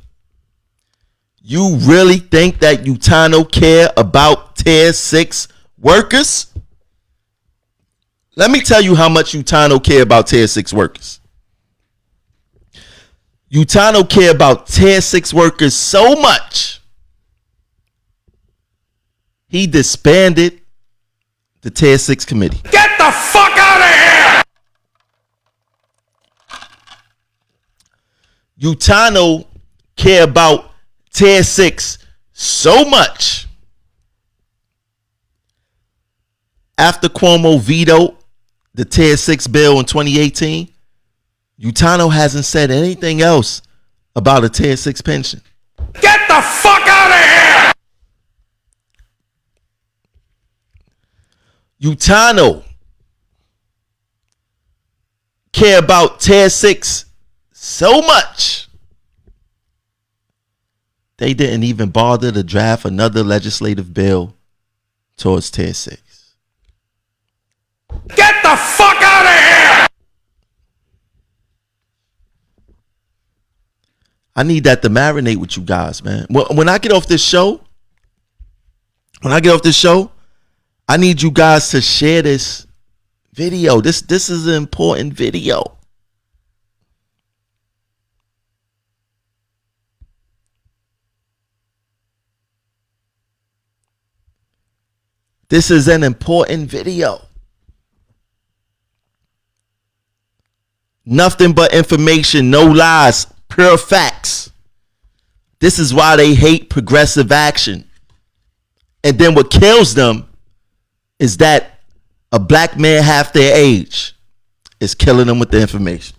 You really think that Utano care about Tier 6 workers? Let me tell you how much Utano care about Tier 6 workers. Utano care about Tier 6 workers so much, he disbanded the Tier 6 committee. Get the fuck out of here! Utano care about Tier 6 so much, after Cuomo vetoed the Tier 6 bill in 2018, Utano hasn't said anything else about a Tier 6 pension. Get the fuck out of here! Utano care about Tier 6 so much, they didn't even bother to draft another legislative bill towards Tier 6. Get the fuck out of here! I need that to marinate with you guys, man. When I get off this show, I need you guys to share this video. This is an important video. This is an important video. Nothing but information, no lies, pure facts. This is why they hate progressive action. And then what kills them is that a black man half their age is killing them with the information.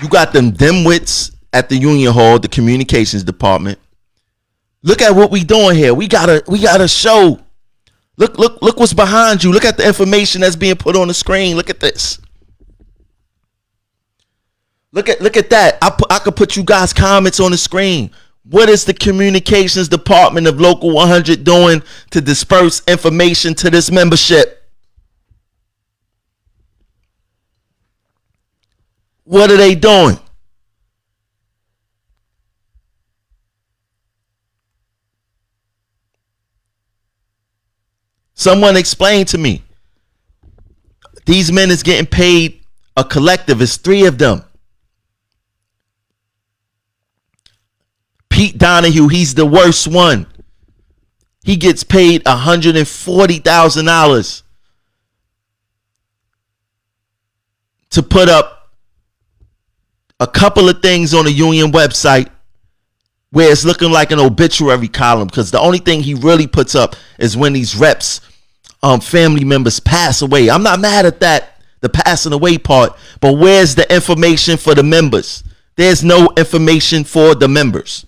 You got them dimwits at the Union Hall, the communications department. Look at what we doing here. We got a show. Look what's behind you. Look at the information that's being put on the screen. Look at this. Look at that. I could put you guys' comments on the screen. What is the communications department of Local 100 doing to disperse information to this membership? What are they doing? Someone explain to me. These men is getting paid a collective. It's 3 of them. Pete Donahue, he's the worst one. He gets paid $140,000 to put up a couple of things on a union website where it's looking like an obituary column, because the only thing he really puts up is when these reps, family members pass away. I'm not mad at that, the passing away part, but where's the information for the members? There's no information for the members.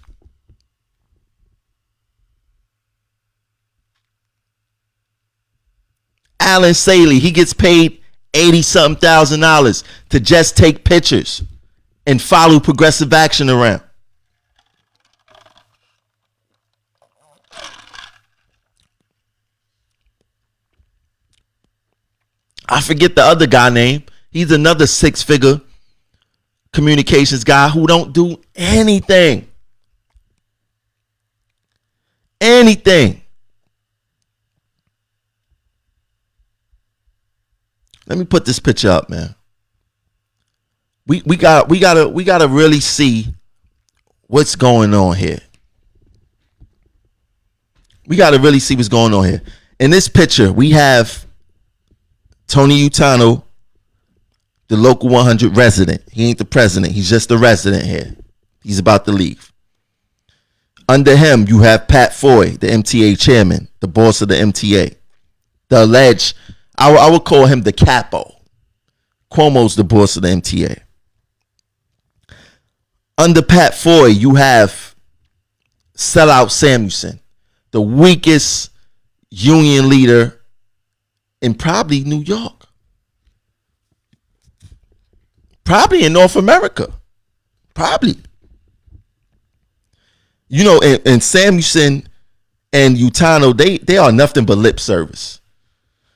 Alan Saley, he gets paid $80-something thousand to just take pictures and follow Progressive Action around. I forget the other guy name. He's another six-figure communications guy who don't do anything. Anything. Let me put this picture up, man. We gotta really see what's going on here. We gotta really see what's going on here. In this picture, we have Tony Utano, the local 100 resident. He ain't the president. He's just the resident here. He's about to leave. Under him, you have Pat Foy, the MTA chairman, the boss of the MTA. The alleged, I would call him the capo. Cuomo's the boss of the MTA. Under Pat Foy, you have Sellout Samuelson, the weakest union leader in probably New York. Probably in North America. Probably. You know, and Samuelson and Utano, they are nothing but lip service.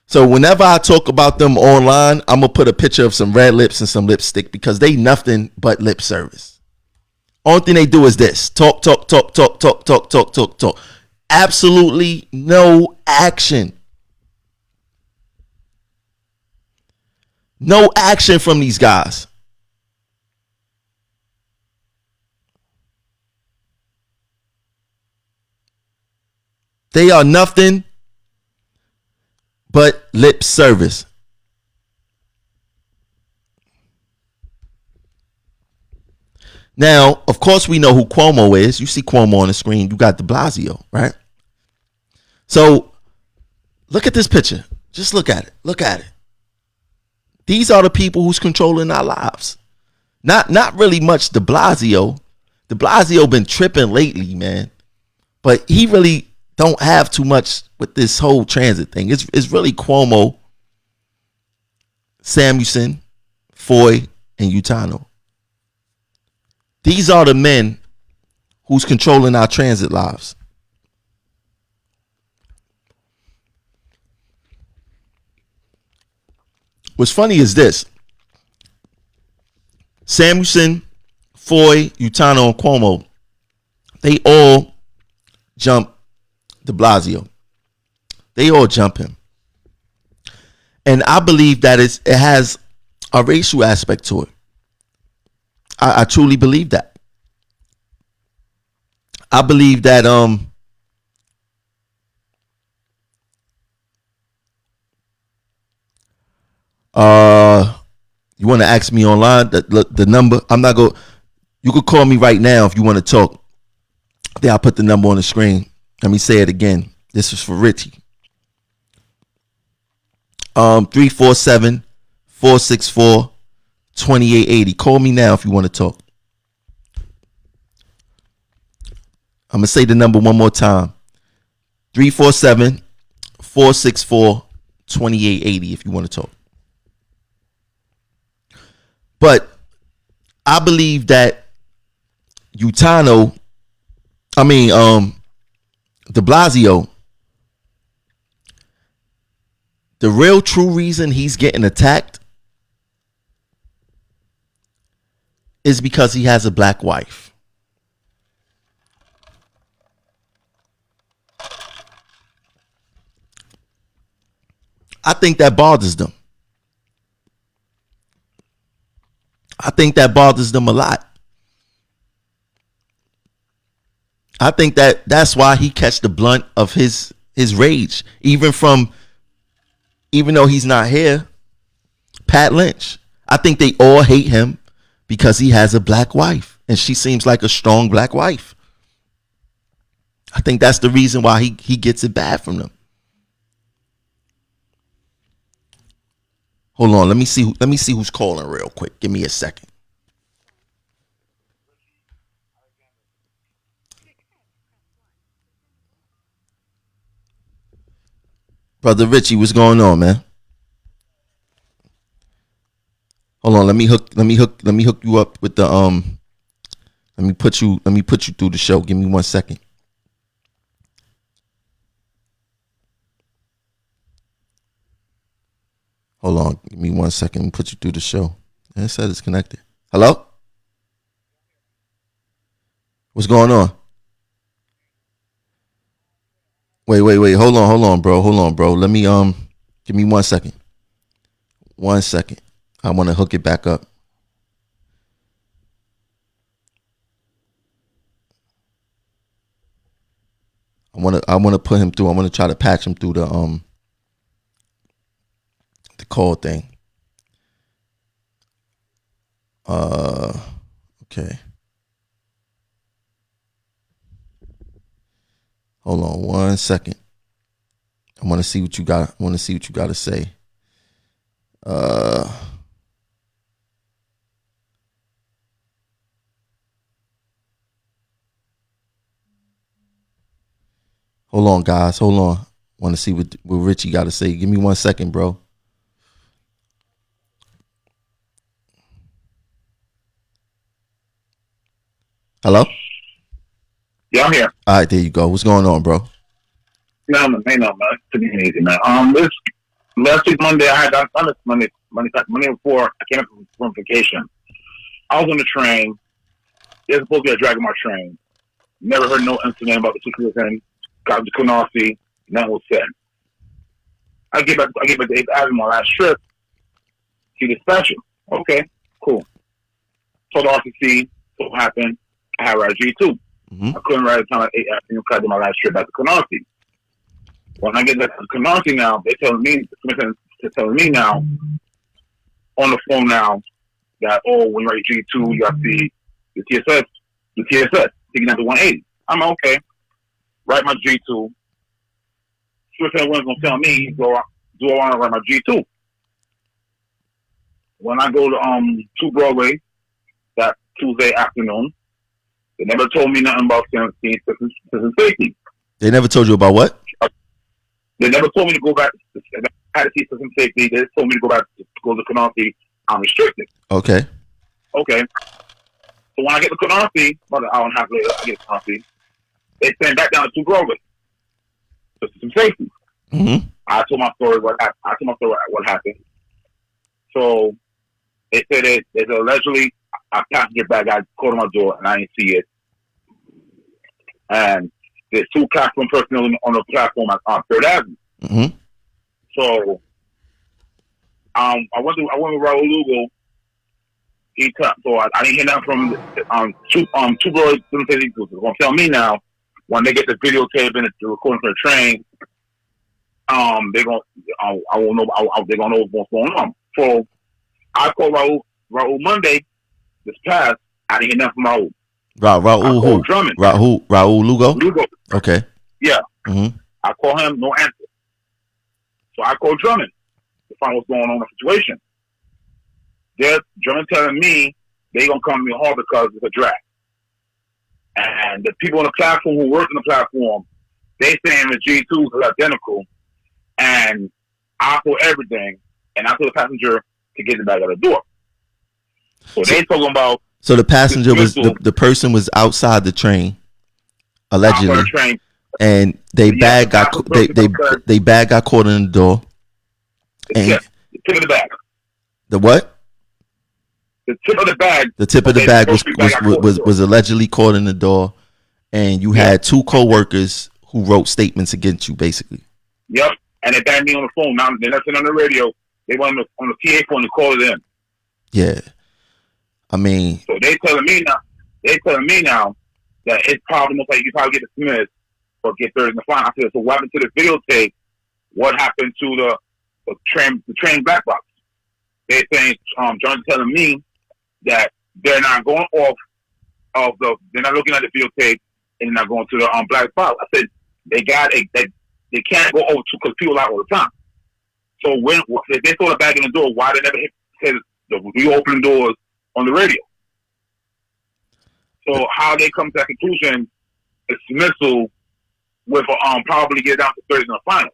So whenever I talk about them online, I'm going to put a picture of some red lips and some lipstick, because they nothing but lip service. Only thing they do is this. Talk. Absolutely no action. No action from these guys. They are nothing but lip service. Now, of course, we know who Cuomo is. You see Cuomo on the screen. You got de Blasio, right? So look at this picture. Just look at it. Look at it. These are the people who's controlling our lives. Not really much de Blasio. De Blasio been tripping lately, man. But he really don't have too much with this whole transit thing. It's really Cuomo, Samuelson, Foy, and Utano. These are the men who's controlling our transit lives. What's funny is this. Samuelson, Foy, Utano, and Cuomo, they all jump de Blasio. They all jump him. And I believe that it has a racial aspect to it. I truly believe that. I believe that you want to ask me online the number? I'm not going. You could call me right now if you want to talk. Then I'll put the number on the screen. Let me say it again. This is for Richie. 347-464-2880. Call me now if you want to talk. I'm going to say the number one more time. 347-464-2880 if you want to talk. But I believe that de Blasio, the real true reason he's getting attacked is because he has a black wife. I think that bothers them. I think that bothers them a lot. I think that's why he catch the blunt of his rage, even though he's not here. Pat Lynch. I think they all hate him because he has a black wife, and she seems like a strong black wife. I think that's the reason why he gets it bad from them. Hold on, let me see who's calling real quick. Give me a second. Brother Richie, what's going on, man? Hold on, let me hook you up with the let me put you through the show. Give me 1 second. Hold on, give me 1 second. Let me put you through the show. It said it's connected. Hello? What's going on? Wait. Hold on, bro. Let me give me 1 second. 1 second. I want to hook it back up. I want to put him through. I want to try to patch him through the call thing. Okay. Hold on 1 second. I want to see what you got. I want to see what you got to say. Hold on, guys. Hold on. Want to see what Richie got to say. Give me 1 second, bro. Hello? Yeah, I'm here. All right, there you go. What's going on, bro? No, man. To be easy, man. This last week Monday, I had Monday before I came up from vacation. I was on the train. There's supposed to be a drag on my train. Never heard no incident about the situation. Got to Canarsie. Nothing was said. I get back to 8th Avenue, my last trip. See the special. Okay, cool. Told the RCC what happened. I had ride G2. I couldn't ride the time at 8th Avenue because I did my last trip back to Canarsie. When I get back to Canarsie now, they're telling me now on the phone now that, when you ride G2, you got the TSS taking out the 180. I'm okay. Ride my G2. Superintendent was gonna tell me, do I want to ride my G2? When I go to 2 Broadway that Tuesday afternoon, they never told me nothing about citizen safety. They never told you about what? They never told me to go back. I had to see citizen safety. They just told me to go back to go to Canarsie. I'm restricted. Okay. So when I get to Canarsie, about an hour and a half later, I get to Canarsie. They send back down to 2 Broadway. Citizen safety. Mm-hmm. I told my story. What happened. So they said there's allegedly a passenger bag got caught on my door and I didn't see it. And there's 2 platform personnel on the platform on 3rd Avenue. Mm-hmm. So I went with Raul Lugo. So I didn't hear nothing from two brothers. They're gonna tell me now when they get the videotape and the recording for the train. They're gonna I won't know. They're gonna know what's going on. So I called Raul Monday. This past, I didn't hear nothing from Raul. Raul who? Drummond. Raul Lugo? Lugo. Okay. Yeah. Mm-hmm. I call him, no answer. So I called Drummond to find what's going on in the situation. Drummond telling me they gonna come to me hard because it's a drag. And the people on the platform who work on the platform, they saying the G2s are identical. And I pull everything, and I told the passenger to get the bag out of the door. So they talking about. So the passenger was the person was outside the train, allegedly, the train. And they bag got caught in the door. And the tip of the bag. The what? The tip of the bag. The tip of the bag was allegedly caught in the door, and you had 2 co-workers who wrote statements against you, basically. Yep, and they banged me on the phone. Now they're not on the radio. They want on the PA phone to call it in. Yeah. I mean, so they telling me now that it's probably most likely you probably get dismissed or get third in the final. I said, so what happened to the videotape? What happened to the train black box? They're saying, John's telling me that they're not going off of they're not looking at the videotape and they're not going to the black box. I said, they can't go over to because people lie all the time. So if they saw the bag in the door, why they never said we open doors on the radio? So how they come to that conclusion, dismissal with probably get down to third in the final.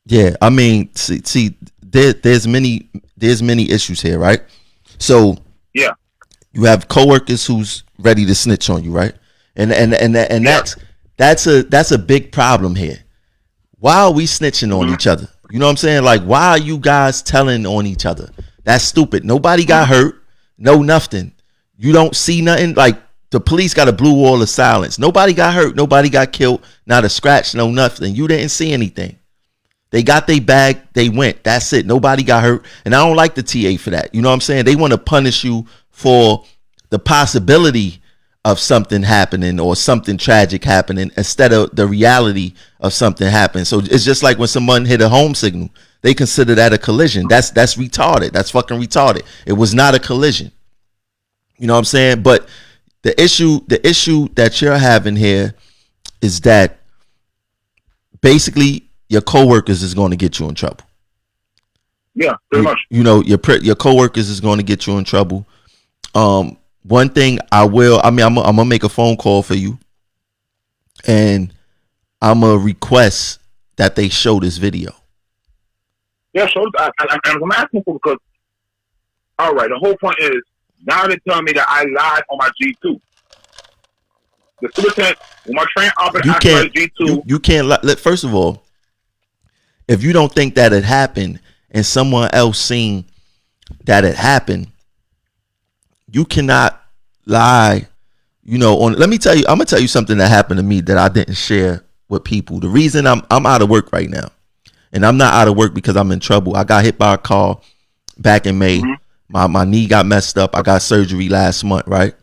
Yeah, I mean, see, there's many issues here, right? So yeah, you have coworkers who's ready to snitch on you, right? And that's a big problem here. Why are we snitching on each other? You know what I'm saying? Like, why are you guys telling on each other? That's stupid. Nobody got hurt. No, nothing. You don't see nothing. Like, the police got a blue wall of silence. Nobody got hurt. Nobody got killed. Not a scratch. No, nothing. You didn't see anything. They got their bag. They went. That's it. Nobody got hurt. And I don't like the TA for that. You know what I'm saying? They want to punish you for the possibility of something happening or something tragic happening instead of the reality of something happening. So it's just like when someone hit a home signal, they consider that a collision. That's retarded. That's fucking retarded. It was not a collision. You know what I'm saying? But the issue that you're having here is that basically your coworkers is going to get you in trouble. Yeah, pretty much. You know, your coworkers is going to get you in trouble. One thing I'm gonna make a phone call for you, and I'm gonna request that they show this video. Yeah, I'm asking for because, all right, the whole point is now they're telling me that I lied on my G2. The superintendent, when my train operator asked my G2, you can't let. First of all, if you don't think that it happened and someone else seen that it happened, you cannot lie, you know. Let me tell you, I'm gonna tell you something that happened to me that I didn't share with people. The reason I'm out of work right now, and I'm not out of work because I'm in trouble. I got hit by a car back in May. Mm-hmm. My knee got messed up. I got surgery last month, right?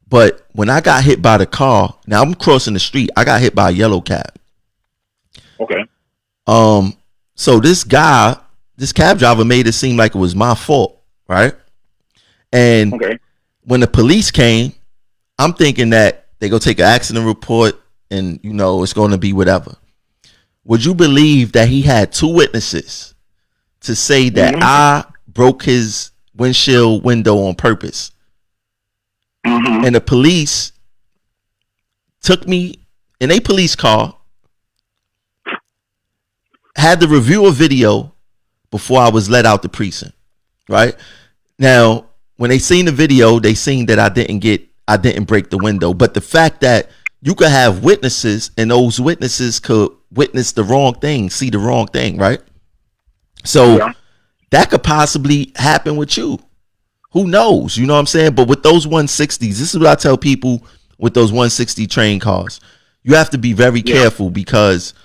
But when I got hit by the car, now I'm crossing the street. I got hit by a yellow cab. Okay. So this cab driver made it seem like it was my fault, right? And okay. When the police came, I'm thinking that they go take an accident report and, you know, it's going to be whatever. Would you believe that he had two witnesses to say that I broke his windshield window on purpose? Mm-hmm. And the police took me in a police car, had to review a video before I was let out the precinct, right? Now, when they seen the video, they seen that I didn't break the window. But the fact that you could have witnesses and those witnesses could witness the wrong thing, see the wrong thing, right? So that could possibly happen with you. Who knows? You know what I'm saying? But with those 160s, this is what I tell people with those 160 train cars. You have to be very careful because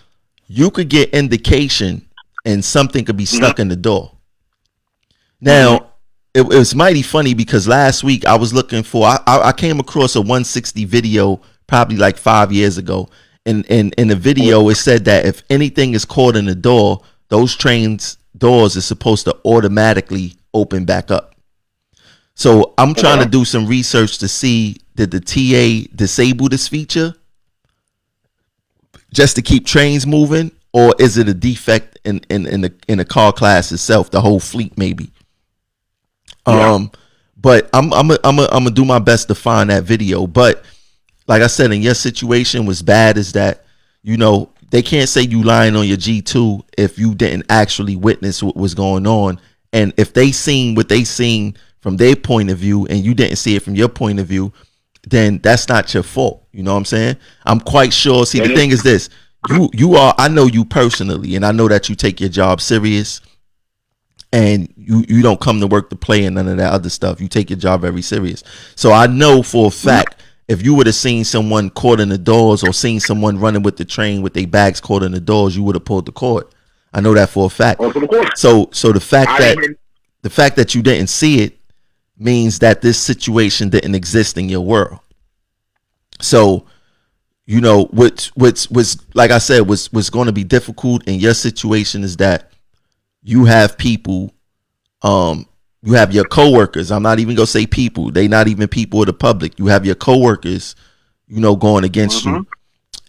you could get indication and something could be stuck in the door. Now, it was mighty funny because last week I was looking for, I came across a 160 video probably like 5 years ago. And in the video, it said that if anything is caught in the door, those trains doors are supposed to automatically open back up. So I'm trying to do some research to see, did the TA disable this feature just to keep trains moving, or is it a defect in the car class itself, the whole fleet maybe? But I'm gonna do my best to find that video. But like I said, in your situation was bad is that, you know, they can't say you lying on your G2 if you didn't actually witness what was going on. And if they seen what they seen from their point of view and you didn't see it from your point of view, then that's not your fault. You know what I'm saying? I'm quite sure. See, the thing is this, I know you personally, and I know that you take your job serious. And you don't come to work to play and none of that other stuff. You take your job very serious. So I know for a fact, if you would have seen someone caught in the doors or seen someone running with the train with their bags caught in the doors, you would have pulled the cord. I know that for a fact. So the fact that you didn't see it means that this situation didn't exist in your world. So, you know, what's like I said, what's going to be difficult in your situation is that you have people, you have your coworkers. I'm not even gonna say people. They not even people of the public. You have your coworkers, you know, going against you.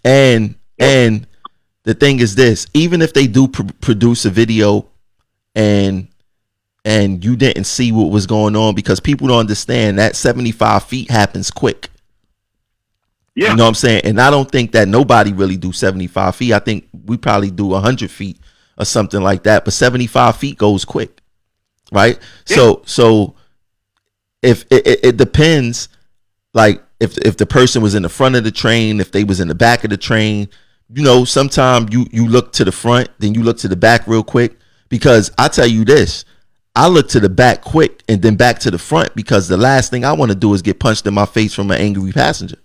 And the thing is this: even if they do produce a video, and you didn't see what was going on, because people don't understand that 75 feet happens quick. You know what I'm saying? And I don't think that nobody really do 75 feet. I think we probably do 100 feet or something like that. But 75 feet goes quick, right? So if it depends, like if the person was in the front of the train, if they was in the back of the train, you know, sometimes you look to the front, then you look to the back real quick. Because I tell you this, I look to the back quick and then back to the front, because the last thing I want to do is get punched in my face from an angry passenger.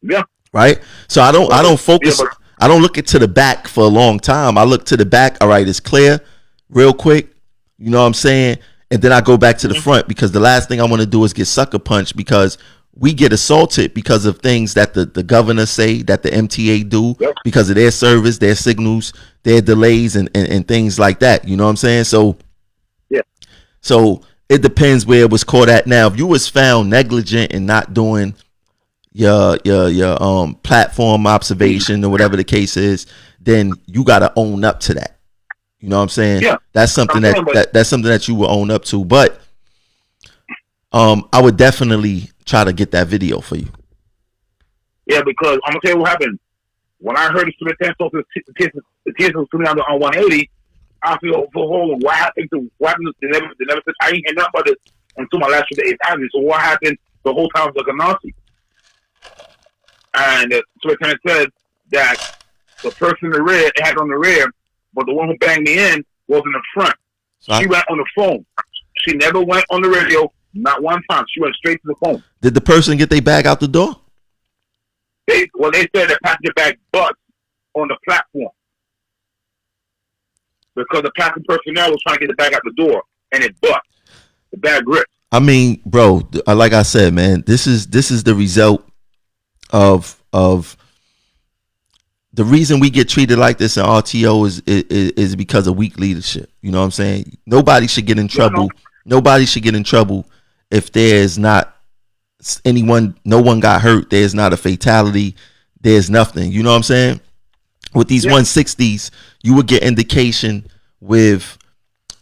Yeah. Right. So I don't focus. I don't look to the back for a long time. I look to the back. All right, it's clear real quick. You know what I'm saying? And then I go back to the front, because the last thing I want to do is get sucker punched, because we get assaulted because of things that the governor say, that the MTA do, because of their service, their signals, their delays, and things like that. You know what I'm saying? So, so it depends where it was caught at. Now, if you was found negligent and not doing your platform observation or whatever the case is, then you got to own up to that. You know what I'm saying? Yeah. That's something that's something that you will own up to. But I would definitely try to get that video for you. Yeah, because I'm gonna tell you what happened. When I heard the tears was coming down on 180, I feel, hold on, what happened? They never said, I ain't hear nothing about this until my last few days. So what happened the whole time was like a Nazi? And the superintendent said that the person in the rear, it had on the rear, but the one who banged me in was in the front. She went on the phone. She never went on the radio, not one time. She went straight to the phone. Did the person get their bag out the door? They said the passenger bag bust on the platform, because the passenger personnel was trying to get the bag out the door, and it bust. The bag ripped. I mean, bro, like I said, man, this is the result of the reason we get treated like this in RTO is because of weak leadership. You know what I'm saying? Nobody should get in trouble. Nobody should get in trouble if there's not anyone, no one got hurt. There's not a fatality. There's nothing. You know what I'm saying? With these 160s, you would get indication with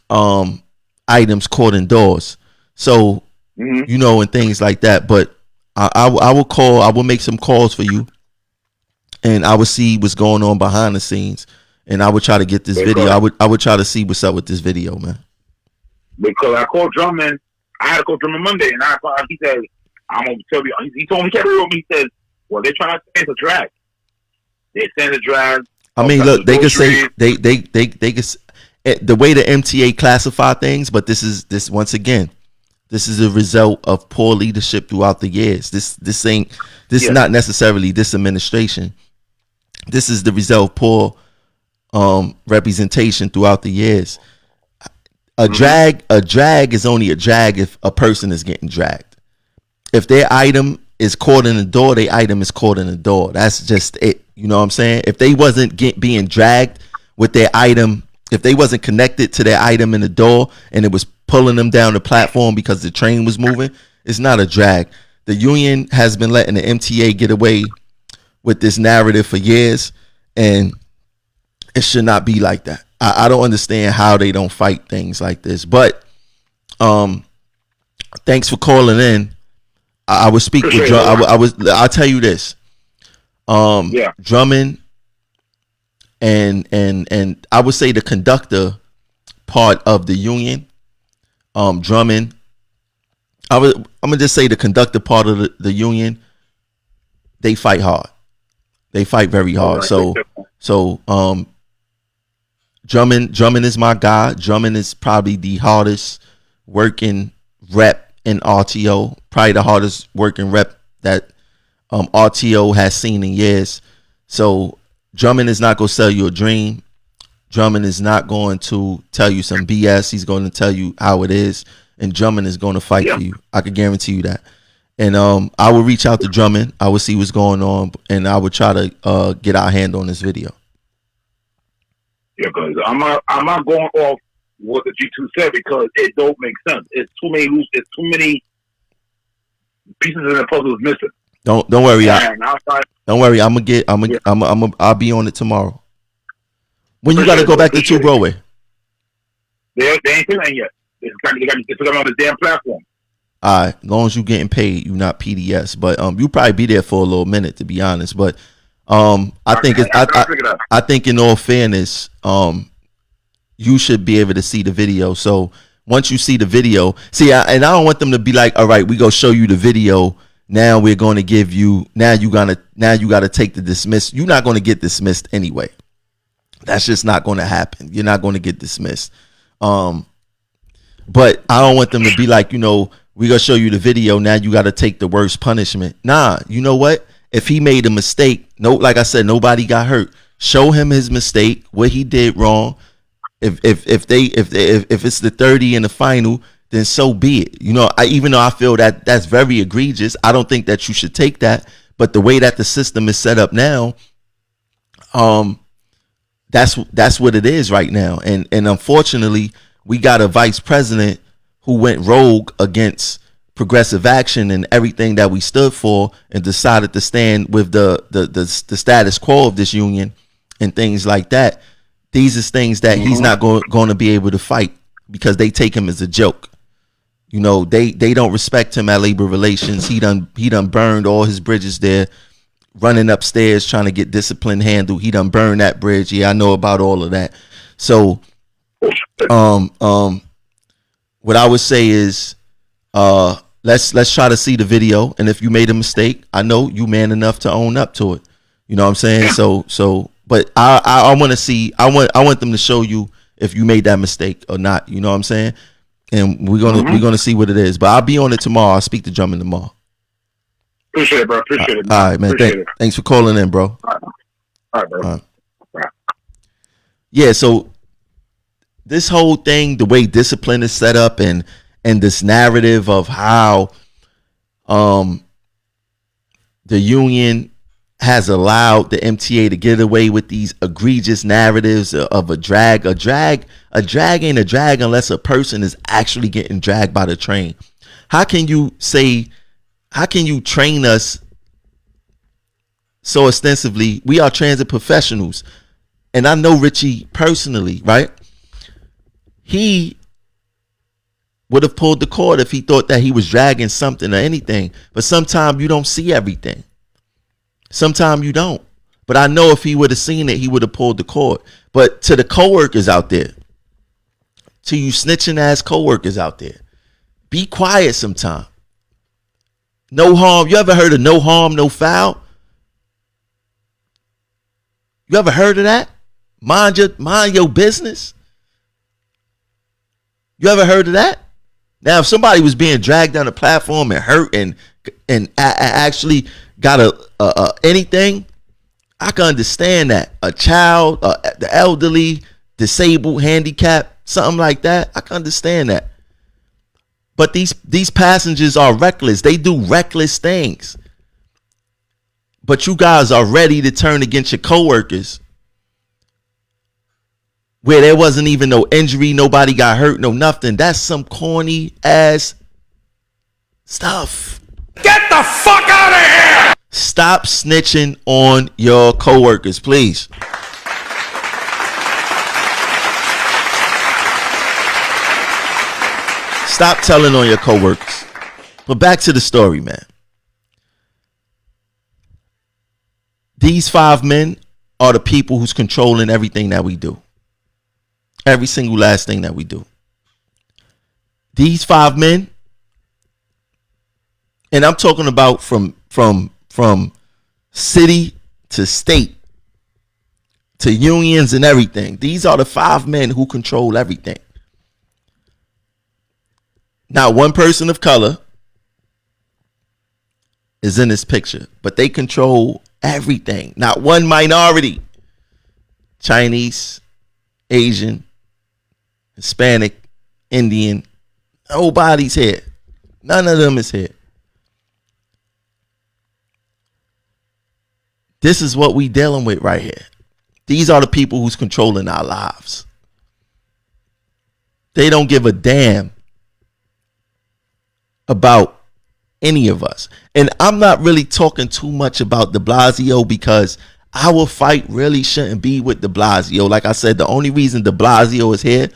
items caught indoors. So, you know, and things like that. But I will make some calls for you, and I would see what's going on behind the scenes, and I would try to get this video. I would try to see what's up with this video, man. Because I called Drummond. I had to call Drummond Monday, and he said, I'm gonna tell you. He told me, he kept it with me. He said, well, they're trying to send a drag. They send a drag. I mean, look, they could say they could, the way the MTA classify things, but this is once again, this is a result of poor leadership throughout the years. This is not necessarily this administration. This is the result of poor representation throughout the years. A drag is only a drag if a person is getting dragged. If their item is caught in the door, their item is caught in the door. That's just it. You know what I'm saying? If they wasn't being dragged with their item, if they wasn't connected to their item in the door and it was pulling them down the platform because the train was moving, it's not a drag. The union has been letting the MTA get away with this narrative for years, and it should not be like that. I don't understand how they don't fight things like this. But thanks for calling in. I would speak with I'll tell you this. Drummond and I would say the conductor part of the union, Drummond. I'm gonna just say the conductor part of the union. They fight hard. They fight very hard. So Drummond is my guy. Drummond is probably the hardest working rep in RTO. Probably the hardest working rep that RTO has seen in years. So Drummond is not going to sell you a dream. Drummond is not going to tell you some BS. He's going to tell you how it is. And Drummond is going to fight for you. I can guarantee you that. And I would reach out to Drummond. I would see what's going on, and I would try to get our hand on this video. Yeah, because I'm not going off what the G2 said because it don't make sense. It's too many pieces in the puzzle is missing. Don't worry. Don't worry. I'll be on it tomorrow. When you got to go back to Two Broadway? They ain't saying yet. They got to put them on the damn platform. All right, as long as you getting paid, you not PDS. But you probably be there for a little minute, to be honest. But I think in all fairness, you should be able to see the video. So once you see the video, I don't want them to be like, all right, we go show you the video. Now we're going to give you. Now you got to take the dismiss. You're not going to get dismissed anyway. That's just not going to happen. You're not going to get dismissed. But I don't want them to be like, we gonna show you the video. Now you got to take the worst punishment. Nah, you know what? If he made a mistake, like I said, nobody got hurt. Show him his mistake, what he did wrong. If it's the 30 in the final, then so be it. Even though I feel that that's very egregious, I don't think that you should take that. But the way that the system is set up now, that's what it is right now. And unfortunately, we got a vice president who went rogue against progressive action and everything that we stood for, and decided to stand with the status quo of this union and things like that. These is things that he's not going to be able to fight because they take him as a joke. They don't respect him at labor relations. He done burned all his bridges there, running upstairs trying to get discipline handled. He done burned that bridge. Yeah, I know about all of that. So what I would say is, let's try to see the video. And if you made a mistake, I know you man enough to own up to it. You know what I'm saying? So, but I want to see. I want them to show you if you made that mistake or not. You know what I'm saying? And we're gonna see what it is. But I'll be on it tomorrow. I'll speak to Drummond tomorrow. Appreciate it, bro. Appreciate it. All right, man. Thanks for calling in, bro. All right, bro. All right. Yeah. So this whole thing, the way discipline is set up, and this narrative of how the union has allowed the MTA to get away with these egregious narratives of a drag. A drag ain't a drag unless a person is actually getting dragged by the train. How can you train us so ostensibly? We are transit professionals. And I know Richie personally, right? He would have pulled the cord if he thought that he was dragging something or anything. But sometimes you don't see everything. Sometimes you don't. But I know if he would have seen it, he would have pulled the cord. But to the coworkers out there, to you snitching ass coworkers out there, be quiet sometime. No harm. You ever heard of no harm, no foul? You ever heard of that? Mind your business. You ever heard of that? Now, if somebody was being dragged down the platform and hurt and actually got anything, I can understand that. A child, the elderly, disabled, handicapped, something like that, I can understand that. But these passengers are reckless. They do reckless things. But you guys are ready to turn against your coworkers where there wasn't even no injury, nobody got hurt, no nothing. That's some corny ass stuff. Get the fuck out of here! Stop snitching on your coworkers, please. Stop telling on your coworkers. But back to the story, man. These 5 men are the people who's controlling everything that we do. Every single last thing that we do. These 5 men, and I'm talking about from city to state to unions and everything. These are the 5 men who control everything. Not one person of color is in this picture, but they control everything. Not one minority. Chinese, Asian, Hispanic, Indian. Nobody's here. None of them is here. This is what we dealing with right here. These are the people who's controlling our lives. They don't give a damn about any of us. And I'm not really talking too much about de Blasio because our fight really shouldn't be with de Blasio. Like I said, the only reason de Blasio is here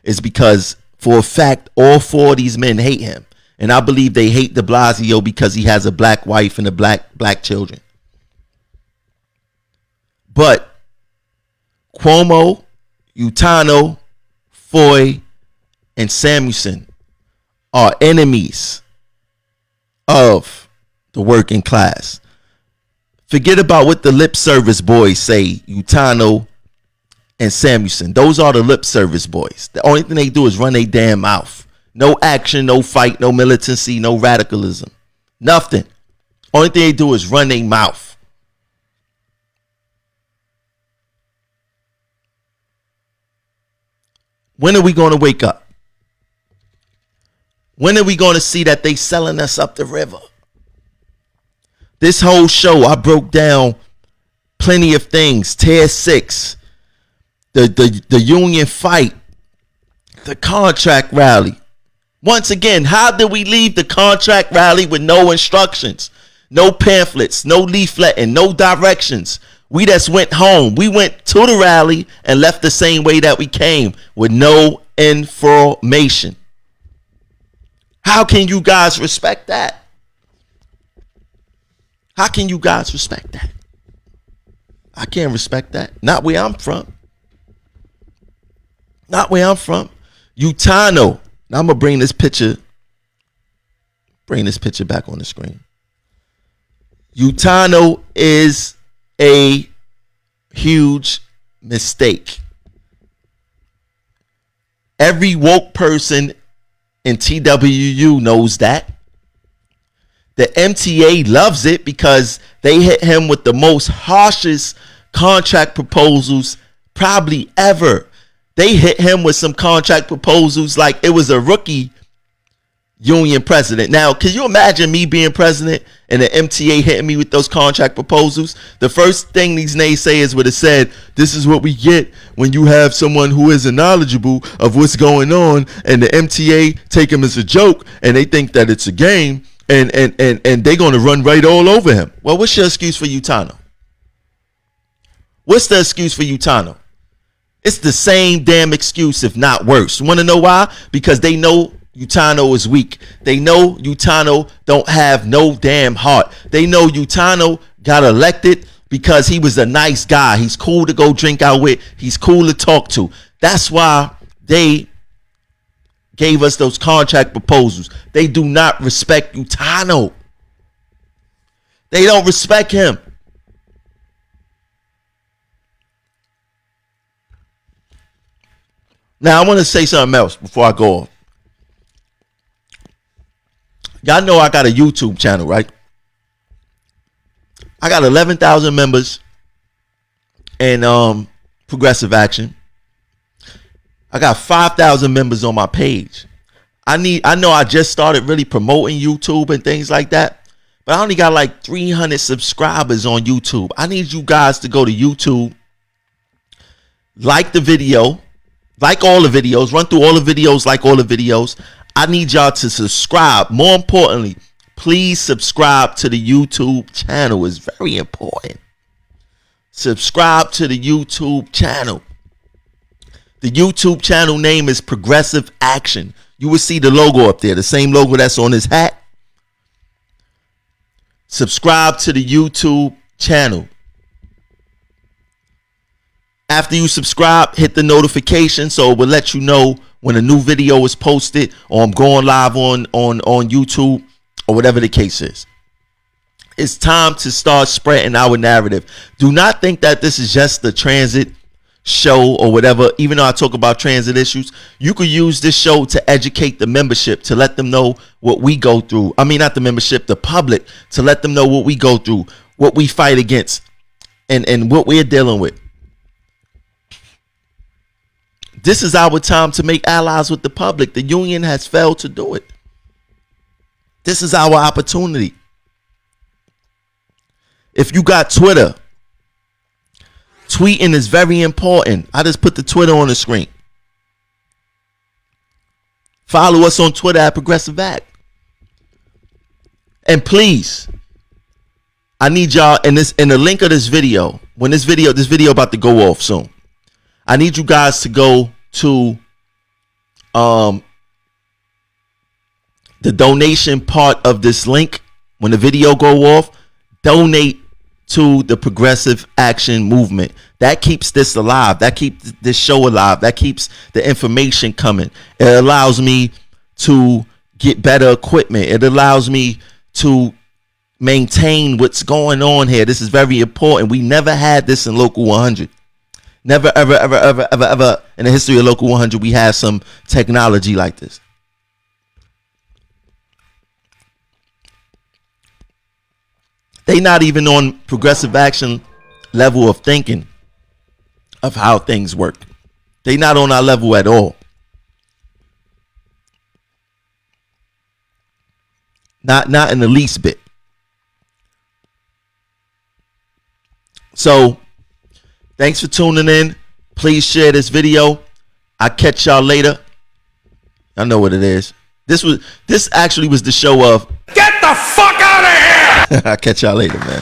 is because, for a fact, all 4 of these men hate him. And I believe they hate de Blasio because he has a black wife and a black children. But Cuomo, Utano, Foy, and Samuelson are enemies of the working class. Forget about what the lip service boys say, Utano and Samuelson. Those are the lip service boys. The only thing they do is run their damn mouth. No action, no fight, no militancy, no radicalism. Nothing. Only thing they do is run their mouth. When are we going to wake up? When are we going to see that they selling us up the river? This whole show, I broke down plenty of things. Tier 6, the union fight, the contract rally. Once again, how did we leave the contract rally with no instructions, no pamphlets, no leafleting, no directions? We just went home. We went to the rally and left the same way that we came, with no information. How can you guys respect that? How can you guys respect that? I can't respect that. Not where I'm from. Not where I'm from. Utano. Now I'm going to bring this picture back on the screen. Utano is a huge mistake. Every woke person in TWU knows that. The MTA loves it because they hit him with the most harshest contract proposals probably ever. They hit him with some contract proposals like it was a rookie union president. Now, can you imagine me being president and the MTA hitting me with those contract proposals? The first thing these naysayers would have said, this is what we get when you have someone who isn't knowledgeable of what's going on, and the MTA take him as a joke and they think that it's a game, and they're going to run right all over him. Well, what's your excuse for Utano? What's the excuse for Utano? It's the same damn excuse, if not worse. You want to know why? Because they know Utano is weak. They know Utano don't have no damn heart. They know Utano got elected because he was a nice guy. He's cool to go drink out with. He's cool to talk to. That's why they gave us those contract proposals. They do not respect Utano. They don't respect him. Now, I want to say something else before I go off. Y'all know I got a YouTube channel, right? I got 11,000 members in Progressive Action. I got 5,000 members on my page. I know I just started really promoting YouTube and things like that, but I only got like 300 subscribers on YouTube. I need you guys to go to YouTube, like the video, like all the videos, run through all the videos, like all the videos. I need y'all to subscribe. More importantly, please subscribe to the YouTube channel. It's very important. Subscribe to the YouTube channel. The YouTube channel name is Progressive Action. You will see the logo up there, the same logo that's on his hat. Subscribe to the YouTube channel. After you subscribe, hit the notification so it will let you know when a new video is posted, or I'm going live on YouTube, or whatever the case is. It's time to start spreading our narrative. Do not think that this is just the transit show or whatever. Even though I talk about transit issues, you could use this show to educate the membership, to let them know what we go through. I mean, not the membership, the public, to let them know what we go through, what we fight against, and what we're dealing with. This is our time to make allies with the public. The union has failed to do it. This is our opportunity. If you got Twitter, Tweeting is very important. I just put the Twitter on the screen. Follow us on Twitter at Progressive Act. And please, I need y'all in the link of this video. When this video about to go off soon. I need you guys to go to the donation part of this link. When the video go off, donate to the Progressive Action Movement. That keeps this alive. That keeps this show alive. That keeps the information coming. It allows me to get better equipment. It allows me to maintain what's going on here. This is very important. We never had this in Local 100. Never, ever, ever, ever, ever, ever in the history of Local 100 we had some technology like this. They not even on Progressive Action level of thinking of how things work. They not on our level at all. Not in the least bit. So, thanks for tuning in. Please share this video. I'll catch y'all later. I know what it is. This actually was the show of Get the fuck out of here! I'll catch y'all later, man.